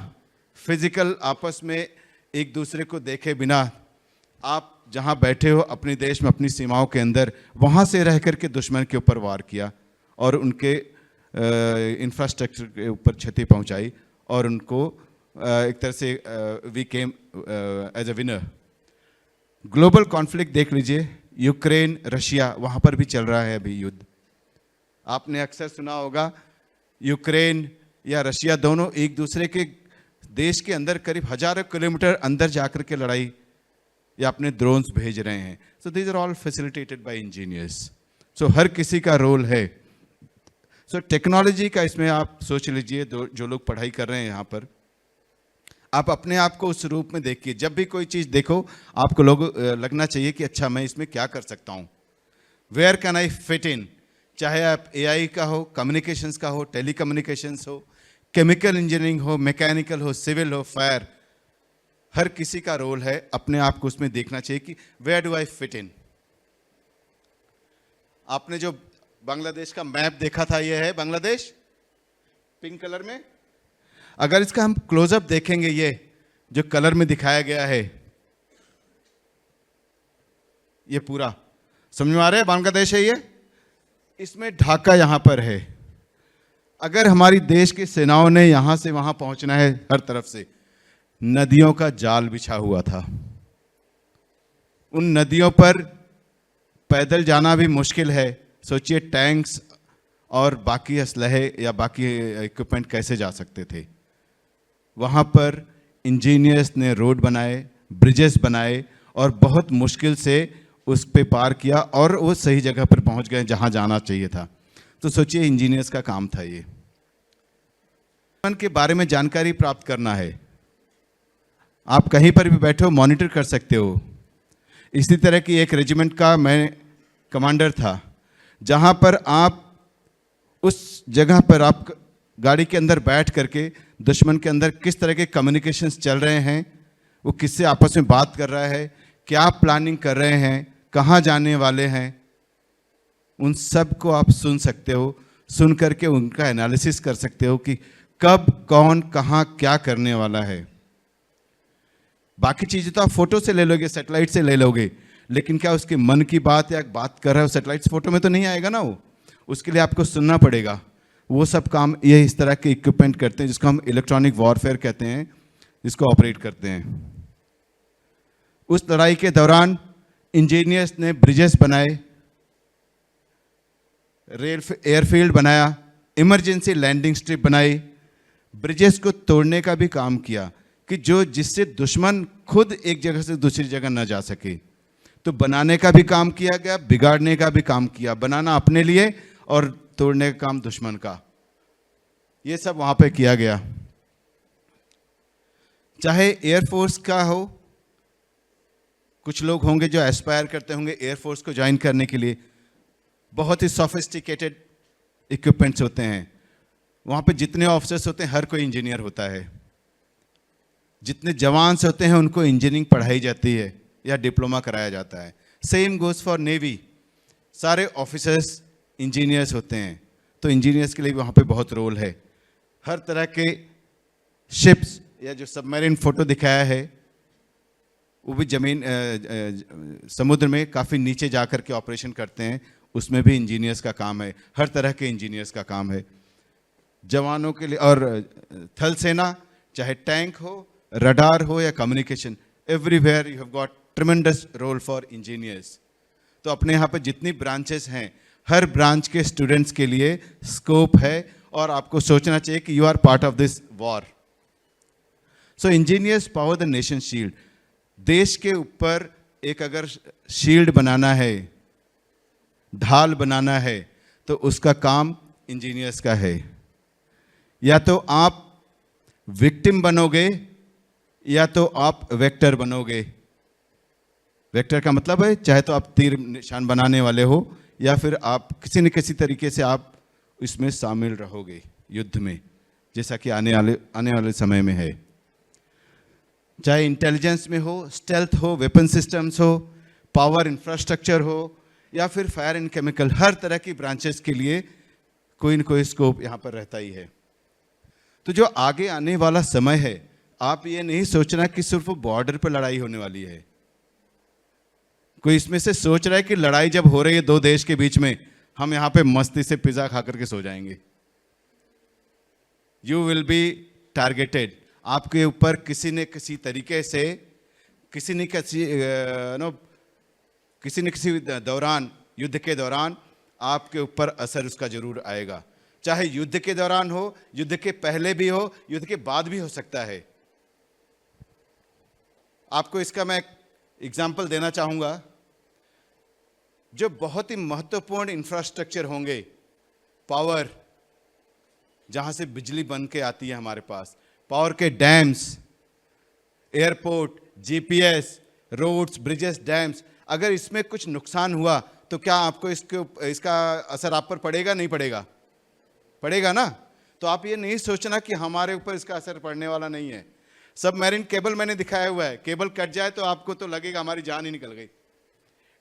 फिजिकल आपस में एक दूसरे को देखे बिना, आप जहां बैठे हो अपने देश में अपनी सीमाओं के अंदर, वहां से रह करके दुश्मन के ऊपर वार किया और उनके इंफ्रास्ट्रक्चर के ऊपर क्षति पहुंचाई और उनको एक तरह से we came as a winner. Global conflict देख लीजिए, यूक्रेन, रशिया, वहाँ पर भी चल रहा है अभी युद्ध। आपने अक्सर सुना होगा यूक्रेन या रशिया दोनों एक दूसरे के देश के अंदर करीब हजारों किलोमीटर अंदर जाकर के लड़ाई या अपने ड्रोन्स भेज रहे हैं। So these are all facilitated by engineers. So हर किसी का रोल है। सो टेक्नोलॉजी का इसमें आप सोच लीजिए, जो लोग पढ़ाई कर रहे हैं यहाँ पर, आप अपने आप को उस रूप में देखिए। जब भी कोई चीज़ देखो आपको लगना चाहिए कि अच्छा मैं इसमें क्या कर सकता हूँ, where can I fit in. चाहे आप एआई का हो, कम्युनिकेशंस का हो, टेली कम्युनिकेशंस हो, केमिकल इंजीनियरिंग हो, मैकेनिकल हो, सिविल हो, फायर, हर किसी का रोल है। अपने आप को उसमें देखना चाहिए कि where do I fit in. आपने जो बांग्लादेश का मैप देखा था, ये है बांग्लादेश पिंक कलर में। अगर इसका हम क्लोजअप देखेंगे, ये जो कलर में दिखाया गया है, ये पूरा समझ में आ रहा है बांग्लादेश है ये। इसमें ढाका यहां पर है। अगर हमारी देश की सेनाओं ने यहां से वहां पहुंचना है, हर तरफ से नदियों का जाल बिछा हुआ था। उन नदियों पर पैदल जाना भी मुश्किल है, सोचिए टैंक्स और बाकी असलहे या बाकी इक्विपमेंट कैसे जा सकते थे। वहाँ पर इंजीनियर्स ने रोड बनाए, ब्रिजेस बनाए और बहुत मुश्किल से उस पे पार किया और वो सही जगह पर पहुँच गए जहाँ जाना चाहिए था। तो सोचिए इंजीनियर्स का काम था ये। के बारे में जानकारी प्राप्त करना है, आप कहीं पर भी बैठे हो मॉनिटर कर सकते हो। इसी तरह की एक रेजिमेंट का मैं कमांडर था, जहाँ पर आप उस जगह पर आप गाड़ी के अंदर बैठ करके दुश्मन के अंदर किस तरह के कम्युनिकेशंस चल रहे हैं, वो किससे आपस में बात कर रहा है, क्या प्लानिंग कर रहे हैं, कहाँ जाने वाले हैं, उन सब को आप सुन सकते हो। सुन करके उनका एनालिसिस कर सकते हो कि कब कौन कहाँ क्या करने वाला है। बाकी चीज़ें तो आप फोटो से ले लोगे, सैटेलाइट से ले लोगे, लेकिन क्या उसके मन की बात या बात कर रहा है सैटेलाइट फोटो में तो नहीं आएगा ना वो, उसके लिए आपको सुनना पड़ेगा। वो सब काम ये इस तरह के इक्विपमेंट करते हैं जिसको हम इलेक्ट्रॉनिक वॉरफेयर कहते हैं, जिसको ऑपरेट करते हैं। उस लड़ाई के दौरान इंजीनियर्स ने ब्रिजेस बनाए, एयरफील्ड बनाया, इमरजेंसी लैंडिंग स्ट्रिप बनाई, ब्रिजेस को तोड़ने का भी काम किया कि जिससे दुश्मन खुद एक जगह से दूसरी जगह न जा सके। तो बनाने का भी काम किया गया, बिगाड़ने का भी काम किया, बनाना अपने लिए और तोड़ने का काम दुश्मन का, ये सब वहाँ पे किया गया। चाहे एयरफोर्स का हो, कुछ लोग होंगे जो एस्पायर करते होंगे एयरफोर्स को ज्वाइन करने के लिए, बहुत ही सोफिस्टिकेटेड इक्विपमेंट्स होते हैं। वहाँ पे जितने ऑफिसर्स होते हैं हर कोई इंजीनियर होता है, जितने जवान्स होते हैं उनको इंजीनियरिंग पढ़ाई जाती है या डिप्लोमा कराया जाता है। सेम गोज फॉर नेवी, सारे ऑफिसर्स इंजीनियर्स होते हैं, तो इंजीनियर्स के लिए वहाँ पे बहुत रोल है। हर तरह के शिप्स या जो सबमरीन फोटो दिखाया है वो भी समुद्र में काफ़ी नीचे जा कर के ऑपरेशन करते हैं, उसमें भी इंजीनियर्स का काम है, हर तरह के इंजीनियर्स का काम है जवानों के लिए। और थल सेना, चाहे टैंक हो, रडार हो या communication, everywhere you have got tremendous role for engineers. तो अपने यहाँ पे जितनी ब्रांचेस हैं, हर ब्रांच के स्टूडेंट्स के लिए स्कोप है और आपको सोचना चाहिए कि you are part of this war. So engineers power the nation shield. देश के ऊपर एक अगर शील्ड बनाना है, ढाल बनाना है, तो उसका काम इंजीनियर्स का है। या तो आप विक्टिम बनोगे या तो आप वेक्टर बनोगे। वेक्टर का मतलब है चाहे तो आप तीर निशान बनाने वाले हो या फिर आप किसी न किसी तरीके से आप इसमें शामिल रहोगे युद्ध में, जैसा कि आने वाले समय में है। चाहे इंटेलिजेंस में हो, स्टेल्थ हो, वेपन सिस्टम्स हो, पावर इंफ्रास्ट्रक्चर हो या फिर फायर एंड केमिकल, हर तरह की ब्रांचेस के लिए कोई न कोई स्कोप यहाँ पर रहता ही है। तो जो आगे आने वाला समय है, आप ये नहीं सोचना कि सिर्फ बॉर्डर पर लड़ाई होने वाली है। कोई इसमें से सोच रहा है कि लड़ाई जब हो रही है दो देश के बीच में, हम यहाँ पे मस्ती से पिज़्ज़ा खा करके सो जाएंगे। You will be targeted. आपके ऊपर किसी न किसी तरीके से किसी न किसी दौरान, युद्ध के दौरान आपके ऊपर असर उसका जरूर आएगा। चाहे युद्ध के दौरान हो, युद्ध के पहले भी हो, युद्ध के बाद भी हो सकता है। आपको इसका मैं एग्जाम्पल देना चाहूँगा। जो बहुत ही महत्वपूर्ण इंफ्रास्ट्रक्चर होंगे, पावर, जहाँ से बिजली बन के आती है हमारे पास, पावर के dams, airport, GPS, roads, bridges, dams, अगर इसमें कुछ नुकसान हुआ तो क्या आपको इसका असर आप पर पड़ेगा? नहीं पड़ेगा? पड़ेगा ना। तो आप ये नहीं सोचना कि हमारे ऊपर इसका असर पड़ने वाला नहीं है। सबमरीन केबल मैंने दिखाया हुआ है, केबल कट जाए तो आपको तो लगेगा हमारी जान ही निकल गई।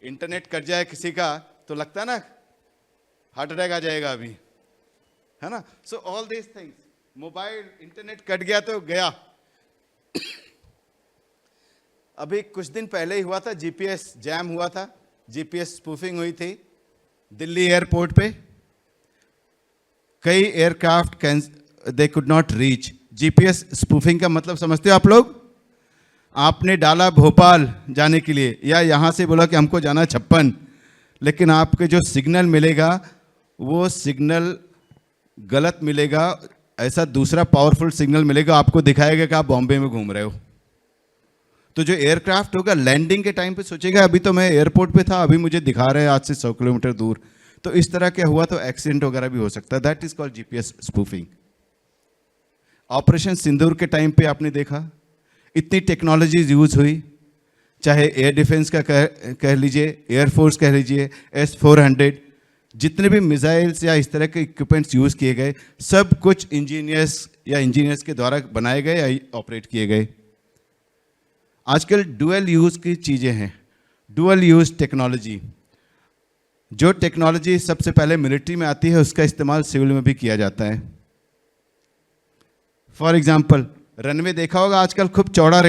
इंटरनेट कट जाए किसी का तो लगता है ना हार्ट अटैक आ जाएगा अभी, है ना। So all this things, mobile internet cut गया तो गया। अभी कुछ दिन पहले ही हुआ था, जीपीएस जैम हुआ था, जीपीएस स्पूफिंग हुई थी दिल्ली एयरपोर्ट पे। कई aircraft they could not reach. GPS spoofing का मतलब समझते हो आप लोग? आपने डाला भोपाल जाने के लिए या यहाँ से बोला कि हमको जाना 56, लेकिन आपके जो सिग्नल मिलेगा वो सिग्नल गलत मिलेगा, ऐसा दूसरा पावरफुल सिग्नल मिलेगा, आपको दिखाएगा कि आप बॉम्बे में घूम रहे हो। तो जो एयरक्राफ्ट होगा लैंडिंग के टाइम पे सोचेगा अभी तो मैं एयरपोर्ट पे था, अभी मुझे दिखा रहे हैं आज से 100 किलोमीटर दूर। तो इस तरह क्या हुआ तो एक्सीडेंट वगैरह भी हो सकता है। That is called GPS spoofing. Operation Sindoor के टाइम पे आपने देखा इतनी टेक्नोलॉजीज यूज हुई, चाहे एयर डिफेंस का कह लीजिए, एयरफोर्स कह लीजिए, S-400, जितने भी मिसाइल्स या इस तरह के इक्विपमेंट्स यूज़ किए गए, सब कुछ इंजीनियर्स के द्वारा बनाए गए या ऑपरेट किए गए। आजकल डुअल यूज़ की चीज़ें हैं, डुअल यूज़ टेक्नोलॉजी। जो टेक्नोलॉजी सबसे पहले मिलिट्री में आती है उसका इस्तेमाल सिविल में भी किया जाता है। फॉर एग्जाम्पल रनवे देखा होगा, आजकल खूब चौड़ा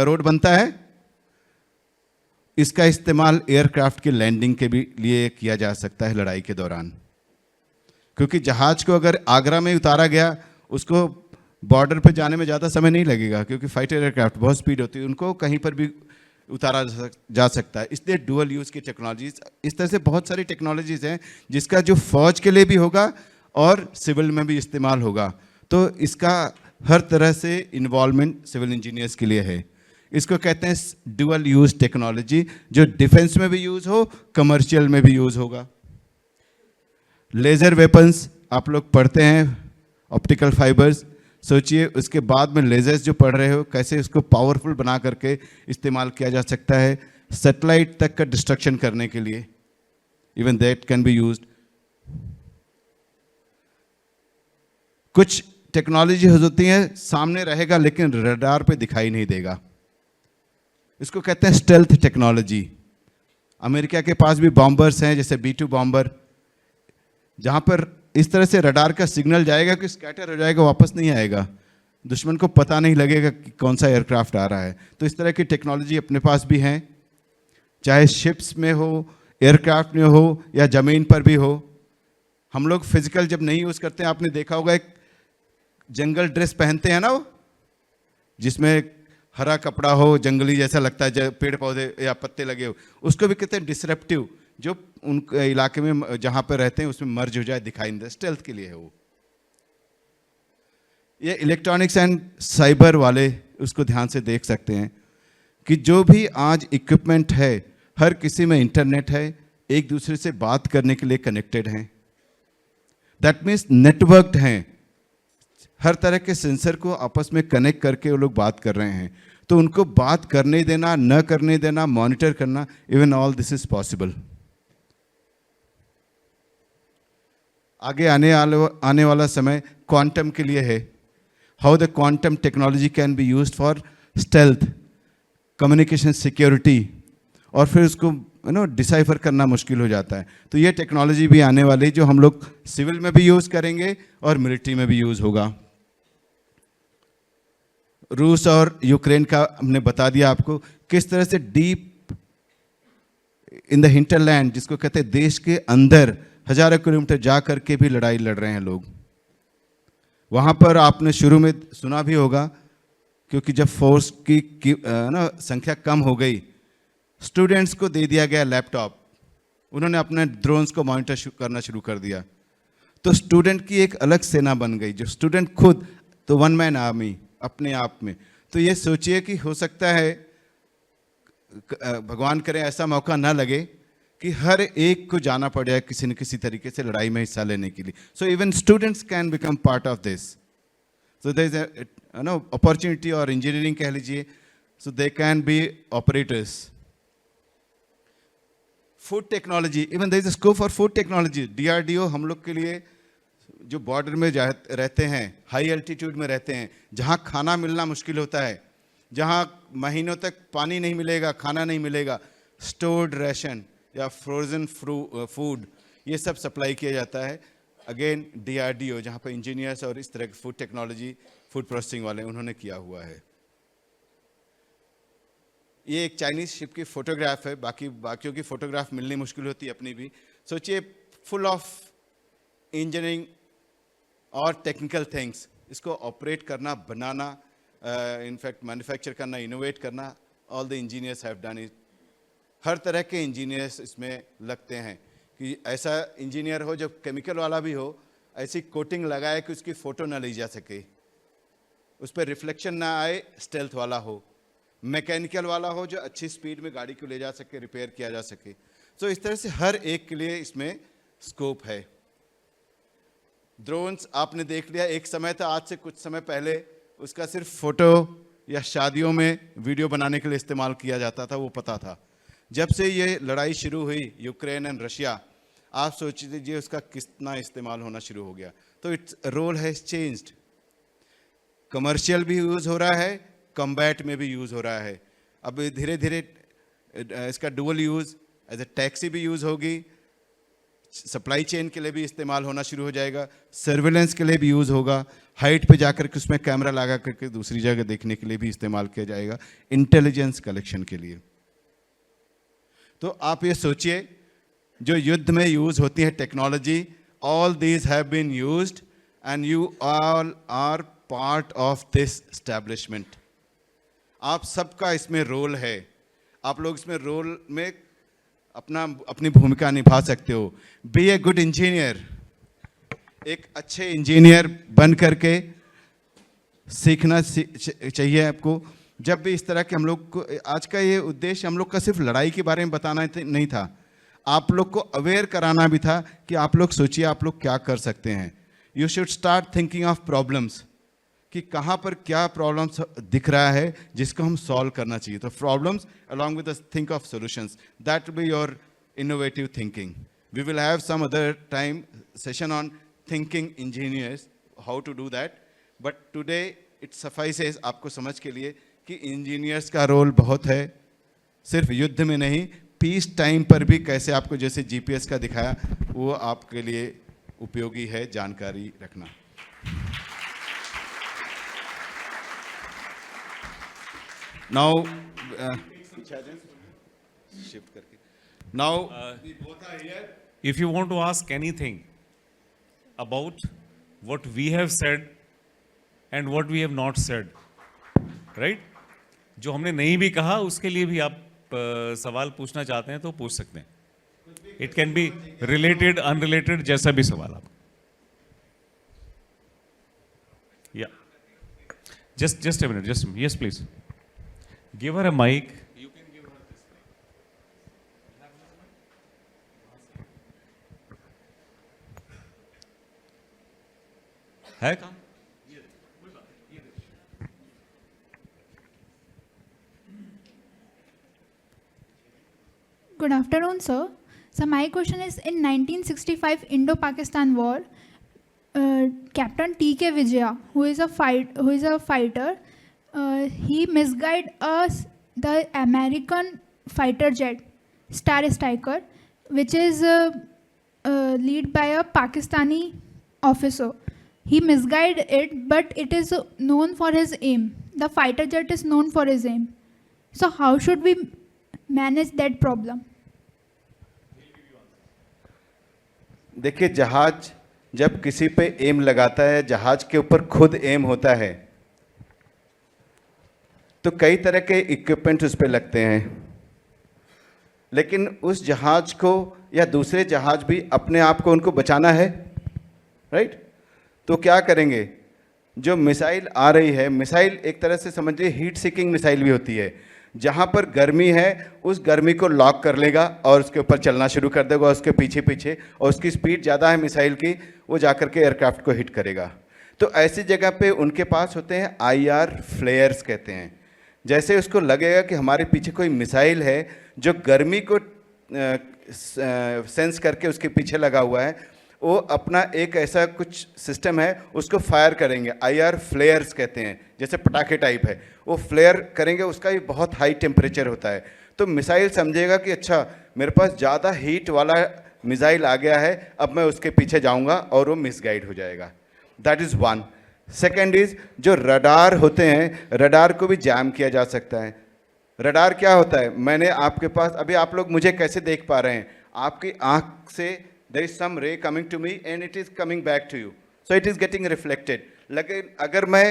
रोड बनता है, इसका इस्तेमाल एयरक्राफ्ट की लैंडिंग के भी लिए किया जा सकता है लड़ाई के दौरान। क्योंकि जहाज को अगर आगरा में उतारा गया, उसको बॉर्डर पे जाने में ज़्यादा समय नहीं लगेगा, क्योंकि फाइटर एयरक्राफ्ट बहुत स्पीड होती है, उनको कहीं पर भी उतारा जा सकता है। इसलिए डुअल यूज़ की टेक्नोलॉजीज, इस तरह से बहुत सारी टेक्नोलॉजीज हैं जिसका जो फौज के लिए भी होगा और सिविल में भी इस्तेमाल होगा। तो इसका हर तरह से इन्वॉल्वमेंट सिविल इंजीनियर्स के लिए है। इसको कहते हैं डुअल यूज़ टेक्नोलॉजी, जो डिफेंस में भी यूज़ हो, कमर्शियल में भी यूज़ होगा। लेज़र वेपन्स आप लोग पढ़ते हैं, ऑप्टिकल फाइबर्स, सोचिए उसके बाद में लेजर्स जो पढ़ रहे हो कैसे उसको पावरफुल बना करके इस्तेमाल किया जा सकता है सैटेलाइट तक का डिस्ट्रक्शन करने के लिए। Even that can be used. कुछ टेक्नोलॉजी होती है सामने रहेगा लेकिन रडार पे दिखाई नहीं देगा, इसको कहते हैं स्टेल्थ टेक्नोलॉजी। अमेरिका के पास भी बॉम्बर्स हैं जैसे B-2 बॉम्बर, जहां पर इस तरह से रडार का सिग्नल जाएगा कि स्कैटर हो जाएगा, वापस नहीं आएगा, दुश्मन को पता नहीं लगेगा कि कौन सा एयरक्राफ्ट आ रहा है। तो इस तरह की टेक्नोलॉजी अपने पास भी हैं, चाहे शिप्स में हो, एयरक्राफ्ट में हो या ज़मीन पर भी हो। हम लोग फिजिकल जब नहीं यूज़ करते हैं, आपने देखा होगा एक जंगल ड्रेस पहनते हैं ना, वो जिसमें हरा कपड़ा हो, जंगली जैसा लगता है, पेड़ पौधे या पत्ते लगे हो, उसको भी कहते हैं डिसरप्टिव, जो उन इलाके में जहां पर रहते हैं उसमें मर्ज हो जाए, दिखाई नहीं दे, स्टेल्थ के लिए है वो। ये इलेक्ट्रॉनिक्स एंड साइबर वाले उसको ध्यान से देख सकते हैं कि जो भी आज इक्विपमेंट है हर किसी में इंटरनेट है, एक दूसरे से बात करने के लिए कनेक्टेड हैं। दैट मीन्स नेटवर्क्ड हैं, हर तरह के सेंसर को आपस में कनेक्ट करके वो लोग बात कर रहे हैं। तो उनको बात करने देना, न करने देना, मॉनिटर करना, even all this is possible. आगे आने वाला समय क्वांटम के लिए है। How the quantum technology can be used for stealth, communication, security, और फिर उसको डिसाइफर करना मुश्किल हो जाता है। तो ये टेक्नोलॉजी भी आने वाली है जो हम लोग सिविल में भी यूज़ करेंगे और मिलिट्री में भी यूज़ होगा। रूस और यूक्रेन का हमने बता दिया आपको, किस तरह से डीप इन द हिंटरलैंड, जिसको कहते हैं देश के अंदर हजारों किलोमीटर जा करके भी लड़ाई लड़ रहे हैं लोग। वहाँ पर आपने शुरू में सुना भी होगा, क्योंकि जब फोर्स की संख्या कम हो गई, स्टूडेंट्स को दे दिया गया लैपटॉप, उन्होंने अपने ड्रोन्स को मॉनिटर करना शुरू कर दिया। तो स्टूडेंट की एक अलग सेना बन गई, जो स्टूडेंट खुद तो वन मैन आर्मी अपने आप में। तो ये सोचिए कि हो सकता है, भगवान करे ऐसा मौका ना लगे कि हर एक को जाना पड़ जाए किसी न किसी तरीके से लड़ाई में हिस्सा लेने के लिए। So even students can become part of this. So there is opportunity, और इंजीनियरिंग कह लीजिए, so they can be operators. Food technology, even there is a scope for food technology. DRDO हम लोग के लिए, जो बॉर्डर में रहते हैं, हाई एल्टीट्यूड में रहते हैं, जहाँ खाना मिलना मुश्किल होता है, जहाँ महीनों तक पानी नहीं मिलेगा, खाना नहीं मिलेगा, स्टोर्ड रेशन या फ्रोज़न फूड, ये सब सप्लाई किया जाता है। अगेन DRDO, जहाँ पर इंजीनियर्स और इस तरह की फूड टेक्नोलॉजी, फूड प्रोसेसिंग वाले, उन्होंने किया हुआ है। ये एक चाइनीज शिप की फोटोग्राफ है, बाकियों की फोटोग्राफ मिलनी मुश्किल होती है, अपनी भी। सोचिए, फुल ऑफ इंजीनियरिंग और टेक्निकल थिंग्स, इसको ऑपरेट करना, बनाना, इनफैक्ट मैन्युफैक्चर करना, इनोवेट करना, all the engineers have done it. हर तरह के इंजीनियर्स इसमें लगते हैं कि ऐसा इंजीनियर हो जो केमिकल वाला भी हो, ऐसी कोटिंग लगाए कि उसकी फ़ोटो ना ली जा सके, उस पर रिफ्लेक्शन ना आए, स्टेल्थ वाला हो, मैकेनिकल वाला हो जो अच्छी स्पीड में गाड़ी को ले जा सके, रिपेयर किया जा सके। तो इस तरह से हर एक के लिए इसमें स्कोप है। ड्रोन्स आपने देख लिया, एक समय था, आज से कुछ समय पहले उसका सिर्फ फोटो या शादियों में वीडियो बनाने के लिए इस्तेमाल किया जाता था, वो पता था। जब से ये लड़ाई शुरू हुई यूक्रेन एंड रशिया, आप सोच लीजिए उसका कितना इस्तेमाल होना शुरू हो गया। तो it's role has changed. Commercial भी यूज़ हो रहा है, कम्बैट में भी यूज़ हो रहा है। अब धीरे धीरे इसका dual use as a taxi भी यूज़ होगी, सप्लाई चेन के लिए भी इस्तेमाल होना शुरू हो जाएगा, सर्विलेंस के लिए भी यूज़ होगा, हाइट पे जाकर के उसमें कैमरा लगा करके दूसरी जगह देखने के लिए भी इस्तेमाल किया जाएगा, इंटेलिजेंस कलेक्शन के लिए। तो आप ये सोचिए, जो युद्ध में यूज़ होती है technology, all these have been used and you all are part of this establishment. आप सबका इसमें रोल है, आप लोग इसमें रोल में अपनी भूमिका निभा सकते हो। बी ए गुड इंजीनियर, एक अच्छे इंजीनियर बन करके सीखना चाहिए आपको। जब भी इस तरह के हम लोग को, आज का ये उद्देश्य हम लोग का सिर्फ लड़ाई के बारे में बताना नहीं था, आप लोग को अवेयर कराना भी था कि आप लोग सोचिए आप लोग क्या कर सकते हैं। You should start thinking of problems, कि कहाँ पर क्या प्रॉब्लम्स दिख रहा है जिसको हम सॉल्व करना चाहिए। तो problems along with think of solutions, that will be your innovative thinking. We will have some other time session on thinking engineers, how to do that, but today it suffices आपको समझ के लिए कि इंजीनियर्स का रोल बहुत है, सिर्फ युद्ध में नहीं, पीस टाइम पर भी कैसे आपको जैसे जीपीएस का दिखाया, वो आपके लिए उपयोगी है जानकारी रखना। Now, shift करके. Now, we both are here. If you want to ask anything about what we have said and what we have not said, right? जो हमने नहीं भी कहा उसके लिए भी आप सवाल पूछना चाहते हैं तो पूछ सकते हैं। It can be related, unrelated, जैसा भी सवाल आप। Yeah. Just a minute. Yes, please. Give her a mic. You can give her this mic. है काम? Good afternoon, sir. So my question is, in 1965 Indo-Pakistan War, Captain T.K. Vijaya, who is a fighter, he misguided the American fighter jet Star Striker, which is led by a Pakistani officer. He misguided it, but it is known for his aim. The fighter jet is known for his aim. So how should we manage that problem? देखिए, जहाज जब किसी पे एम लगाता है, जहाज के ऊपर खुद एम होता है, तो कई तरह के इक्विपमेंट उस पे लगते हैं, लेकिन उस जहाज को या दूसरे जहाज भी अपने आप को उनको बचाना है, राइट? तो क्या करेंगे? जो मिसाइल आ रही है, मिसाइल एक तरह से समझिए हीट सीकिंग मिसाइल भी होती है। जहाँ पर गर्मी है उस गर्मी को लॉक कर लेगा और उसके ऊपर चलना शुरू कर देगा, उसके पीछे पीछे, और उसकी स्पीड ज़्यादा है मिसाइल की, वो जाकर के एयरक्राफ्ट को हिट करेगा। तो ऐसी जगह पे उनके पास होते हैं IR फ्लेयर्स कहते हैं। जैसे उसको लगेगा कि हमारे पीछे कोई मिसाइल है जो गर्मी को सेंस करके उसके पीछे लगा हुआ है, वो अपना एक ऐसा कुछ सिस्टम है, उसको फायर करेंगे। IR फ्लेयर्स कहते हैं, जैसे पटाखे टाइप है, वो फ्लेयर करेंगे, उसका भी बहुत हाई टेम्परेचर होता है। तो मिसाइल समझेगा कि अच्छा मेरे पास ज़्यादा हीट वाला मिसाइल आ गया है, अब मैं उसके पीछे जाऊंगा, और वो मिसगाइड हो जाएगा। That is one. Second is जो रडार होते हैं, रडार को भी जैम किया जा सकता है। रडार क्या होता है? मैंने आपके पास, अभी आप लोग मुझे कैसे देख पा रहे हैं? आपकी आँख से there is some ray coming to me and it is coming back to you, so it is getting reflected. लेकिन अगर मैं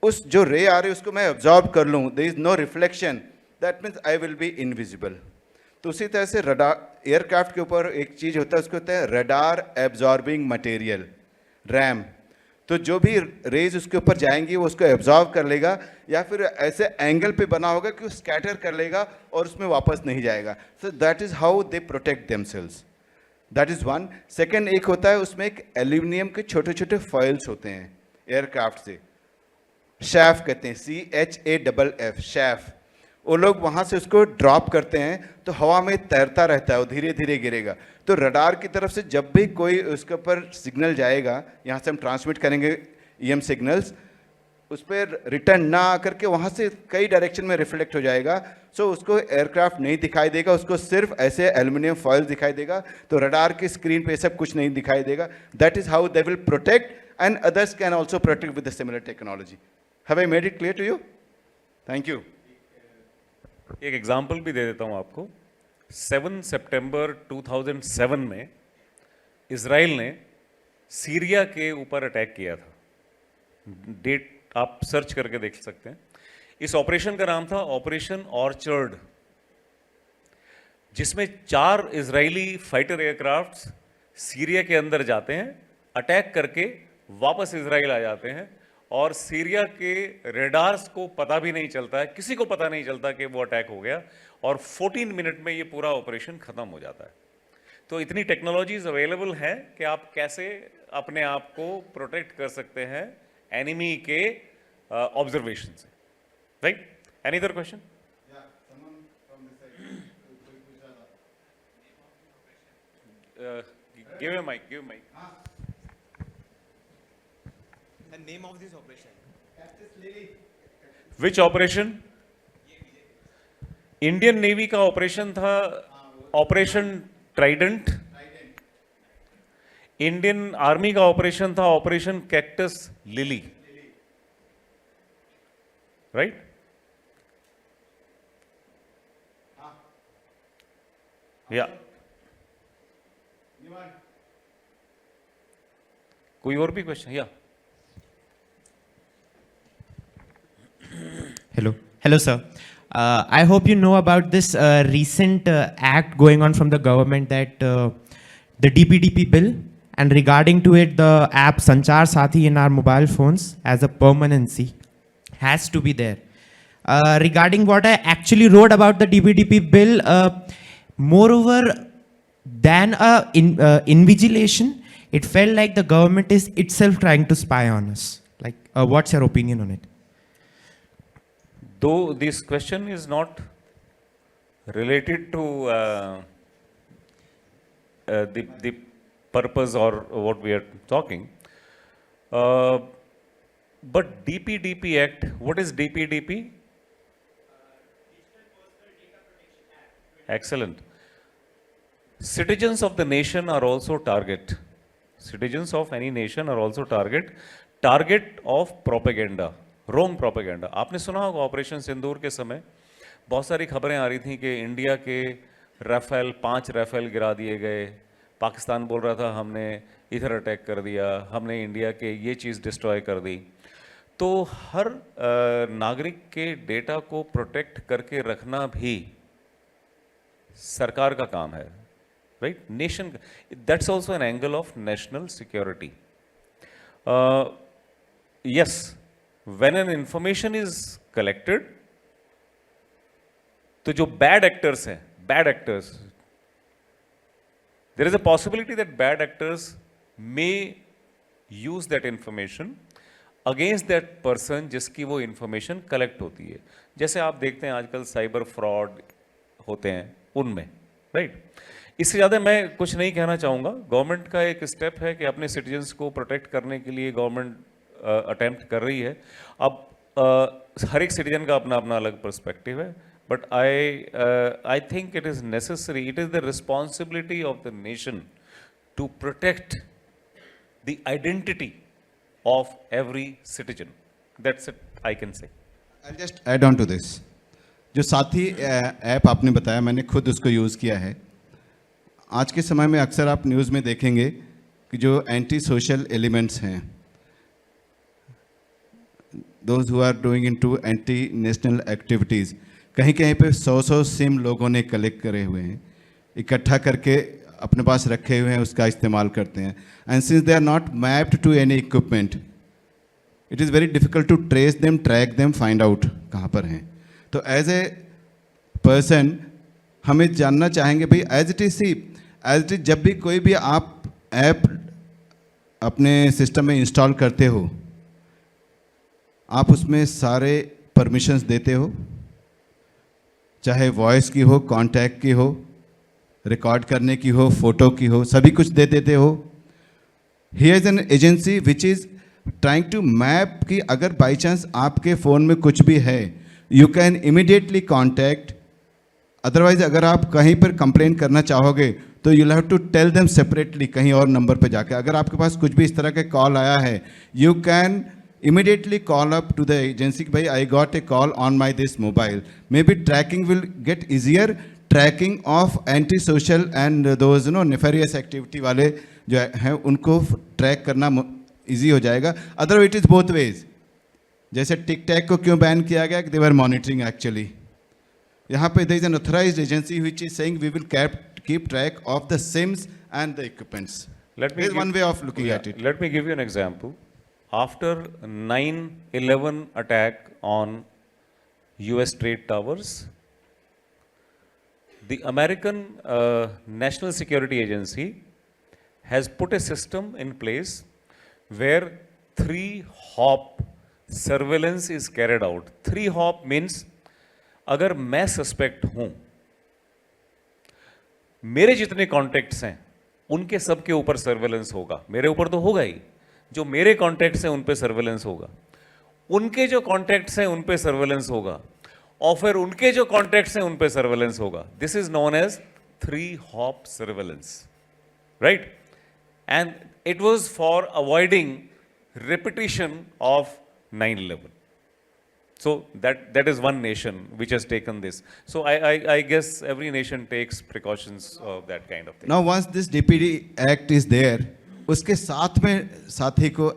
उस जो रे आ रही है उसको मैं ऑब्जॉर्ब कर लूँ, there is no reflection, that means I will be invisible. तो उसी तरह से रडार, एयरक्राफ्ट के ऊपर एक चीज़ होता है, उसको होता है रडार एब्जॉर्बिंग मटेरियल, रैम। तो जो भी रेज उसके ऊपर जाएंगी वो उसको एब्जॉर्ब कर लेगा, या फिर ऐसे एंगल पे बना होगा कि वो स्कैटर कर लेगा और उसमें वापस नहीं जाएगा। So that is how they protect themselves, that is one. Second, एक होता है उसमें एक एल्यूमिनियम के छोटे छोटे फॉइल्स होते हैं एयरक्राफ्ट से, शैफ कहते हैं, CHAFF, शैफ। वो लोग वहाँ से उसको ड्रॉप करते हैं तो हवा में तैरता रहता है, वो धीरे धीरे गिरेगा। तो रडार की तरफ से जब भी कोई उसके ऊपर सिग्नल जाएगा, यहाँ से हम ट्रांसमिट करेंगे EM सिग्नल्स, उस पर रिटर्न ना आकर के वहाँ से कई डायरेक्शन में रिफ्लेक्ट हो जाएगा। सो उसको एयरक्राफ्ट नहीं दिखाई देगा, उसको सिर्फ ऐसे एल्यूमिनियम फॉइल दिखाई देगा। तो रडार की स्क्रीन पे सब कुछ नहीं दिखाई देगा। That is how they will protect, and others can also protect with the similar technology. Have I made it clear to you? Thank you. एक एग्जाम्पल भी दे देता हूँ आपको। 7 सितंबर 2007 में इजराइल ने सीरिया के ऊपर अटैक किया था। डेट आप सर्च करके देख सकते हैं। इस ऑपरेशन का नाम था ऑपरेशन ऑर्चर्ड, जिसमें 4 इजरायली फाइटर एयरक्राफ्ट्स सीरिया के अंदर जाते हैं, अटैक करके वापस इजराइल आ जाते हैं, और सीरिया के रेडार्स को पता भी नहीं चलता है, किसी को पता नहीं चलता कि वो अटैक हो गया, और 14 मिनट में ये पूरा ऑपरेशन खत्म हो जाता है। तो इतनी टेक्नोलॉजीज अवेलेबल हैं कि आप कैसे अपने आप को प्रोटेक्ट कर सकते हैं एनिमी के ऑब्जर्वेशन से, right? Any other question? Give a mic, give mic. The name of this operation? Which operation? Indian navy का ऑपरेशन था ऑपरेशन ट्राइडेंट। इंडियन आर्मी का ऑपरेशन था ऑपरेशन कैक्टस लिली, राइट? या कोई और भी क्वेश्चन? या Hello, sir. I hope you know about this recent act going on from the government, that the DPDP bill, and regarding to it, the app Sanchar Sathi in our mobile phones as a permanency has to be there. Regarding what I actually wrote about the DPDP bill, moreover than invigilation, it felt like the government is itself trying to spy on us. Like, what's your opinion on it? Though this question is not related to the purpose or what we are talking, but DPDP Act, what is DPDP? Excellent. Citizens of the nation are also target. Citizens of any nation are also target of propaganda. Wrong propaganda. आपने सुना होगा ऑपरेशन सिंदूर के समय बहुत सारी खबरें आ रही थी कि इंडिया के राफेल 5 राफेल गिरा दिए गए, पाकिस्तान बोल रहा था हमने इधर अटैक कर दिया, हमने इंडिया के ये चीज़ डिस्ट्रॉय कर दी। तो हर नागरिक के डेटा को प्रोटेक्ट करके रखना भी सरकार का काम है, right? Nation, that's also an angle of national security. Yes, when an information is collected, तो जो bad actors हैं, bad actors, there is a possibility that bad actors may use that information against that person जिसकी वो information collect होती है। जैसे आप देखते हैं आजकल साइबर फ्रॉड होते हैं उनमें, राइट? इससे ज़्यादा मैं कुछ नहीं कहना चाहूँगा। गवर्नमेंट का एक स्टेप है कि अपने सिटीजन्स को प्रोटेक्ट करने के लिए गवर्नमेंट अटेम्प्ट कर रही है। अब हर एक सिटीजन का अपना अपना अलग पर्सपेक्टिव है, but I think it is necessary, it is the responsibility of the nation to protect the identity of every citizen. That's it I can say. I just add on to this, जो साथी ऐप आपने बताया, मैंने खुद उसको यूज़ किया है। आज के समय में अक्सर आप न्यूज़ में देखेंगे कि जो एंटी सोशल एलिमेंट्स हैं, those who are doing into anti-national activities. कहीं कहीं पे 100 सिम लोगों ने कलेक्ट करे हुए हैं, इकट्ठा करके अपने पास रखे हुए हैं, उसका इस्तेमाल करते हैं. And since they are not mapped to any equipment, it is very difficult to trace them, track them, find out कहाँ पर हैं. तो एज ए पर्सन हमें जानना चाहेंगे भाई, एज इट इज जब भी कोई भी आप ऐप अपने सिस्टम में इंस्टॉल करते हो, आप उसमें सारे परमिशंस देते हो, चाहे वॉइस की हो, कॉन्टैक्ट की हो, रिकॉर्ड करने की हो, फोटो की हो, सभी कुछ दे देते हो. Here is an agency which is trying to map कि अगर बाई चांस आपके फ़ोन में कुछ भी है, you can immediately contact. Otherwise अगर आप कहीं पर कंप्लेन करना चाहोगे तो you have to tell them separately कहीं और नंबर पे जाके. अगर आपके पास कुछ भी इस तरह के कॉल आया है, you can immediately call up to the agency, bhai I got a call on my this mobile. Maybe tracking will get easier, tracking of anti-social and those nefarious activity वाले जो हैं उनको ट्रैक करना easy हो जाएगा. Otherwise it is both ways. जैसे टिक टैक को क्यों बैन किया गया, they were monitoring actually. यहाँ पे there is an authorized agency which is saying we will keep track of the SIMs and the equipments. There is one way of looking at it. Let me give you an example. After 9/11 attack on US Trade Towers, the American National Security Agency has put a system in place where 3-hop surveillance is carried out. 3-hop means अगर मैं सस्पेक्ट हूं, मेरे जितने कॉन्टैक्ट्स हैं उनके सबके ऊपर सर्वेलेंस होगा. मेरे ऊपर तो होगा ही, जो मेरे कॉन्टैक्ट्स हैं उन पे सर्वेलेंस होगा, उनके जो कॉन्टैक्ट्स हैं उन पे सर्वेलेंस होगा, और फिर उनके जो कॉन्टैक्ट्स हैं उन पे सर्वेलेंस होगा. This is known as 3-hop surveillance, right? And it was for avoiding repetition of 9/11. So that is one nation which has taken this. So I guess every nation takes precautions of that kind of thing. Now once this DPD Act is there, उसके साथ में साथी को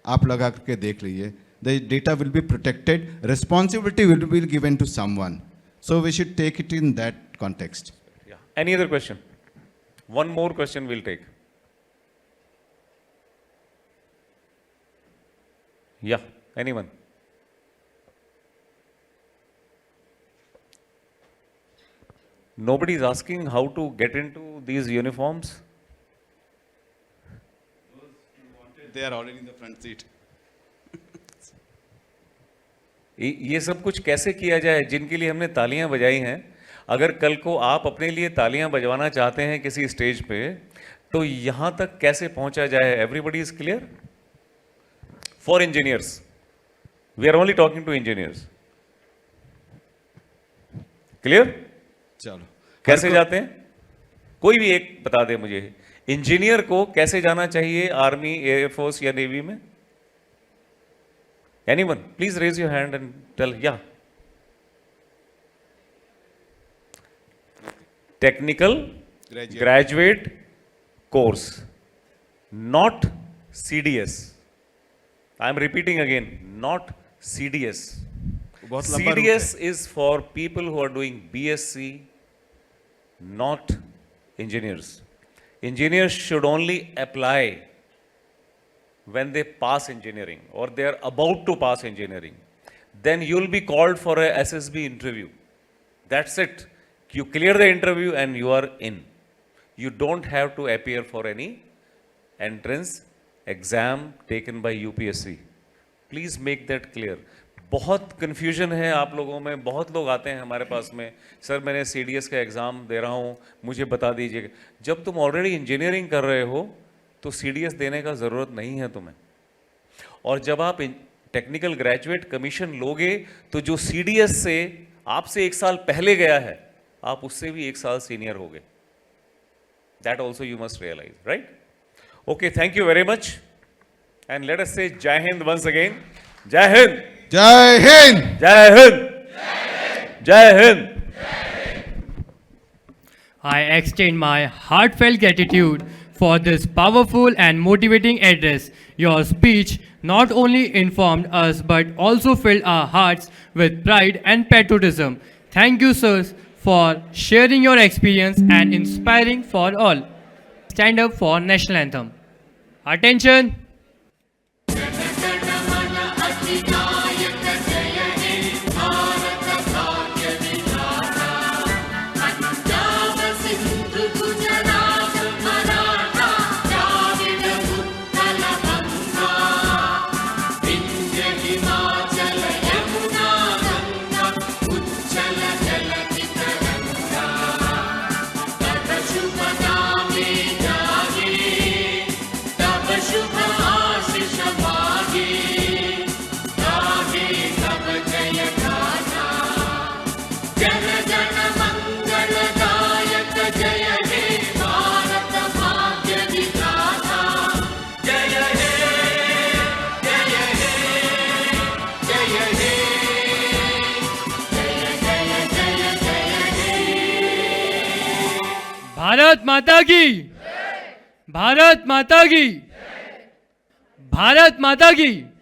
आप लगा करके देख लीजिए. The data will be protected. Responsibility will be given to someone. So we should take it in that context. Yeah. Any other question? One more question we'll take. Yeah. Anyone? Nobody is asking how to get into these uniforms. They are already in the front seat. ये सब कुछ कैसे किया जाए जिनके लिए हमने तालियां बजाई हैं? अगर कल को आप अपने लिए तालियां बजवाना चाहते हैं किसी स्टेज पे, तो यहां तक कैसे पहुंचा जाए? Everybody is clear? For engineers, we are only talking to engineers. Clear? चलो कैसे जाते हैं? कोई भी एक बता दे मुझे. इंजीनियर को कैसे जाना चाहिए आर्मी, एयरफोर्स या नेवी में? Anyone? Please raise your hand and tell. Yeah. Technical graduate course, not CDS. I am repeating again, not CDS. CDS is for people who are doing BSc, not engineers. Engineers should only apply when they pass engineering or they are about to pass engineering. Then you will be called for a SSB interview. That's it. You clear the interview and you are in. You don't have to appear for any entrance exam taken by UPSC. Please make that clear. बहुत कन्फ्यूजन है आप लोगों में. बहुत लोग आते हैं हमारे पास में, सर मैंने CDS का एग्ज़ाम दे रहा हूँ, मुझे बता दीजिएगा. जब तुम ऑलरेडी इंजीनियरिंग कर रहे हो तो CDS देने का ज़रूरत नहीं है तुम्हें. और जब आप टेक्निकल ग्रेजुएट कमीशन लोगे तो जो CDS से आपसे 1 साल पहले गया है, आप उससे भी 1 साल सीनियर होगे. That also you must realise, right? Okay, thank you very much and let us say Jai Hind once again. जय हिंद. जय हिंद. जय हिंद. जय Hind. I extend my heartfelt gratitude for this powerful and motivating address. Your speech not only informed us but also filled our hearts with pride and patriotism. Thank you, sirs, for sharing your experience and inspiring for all. Stand up for national anthem. Attention. Bharat माता की, भारत माता की, भारत माता की।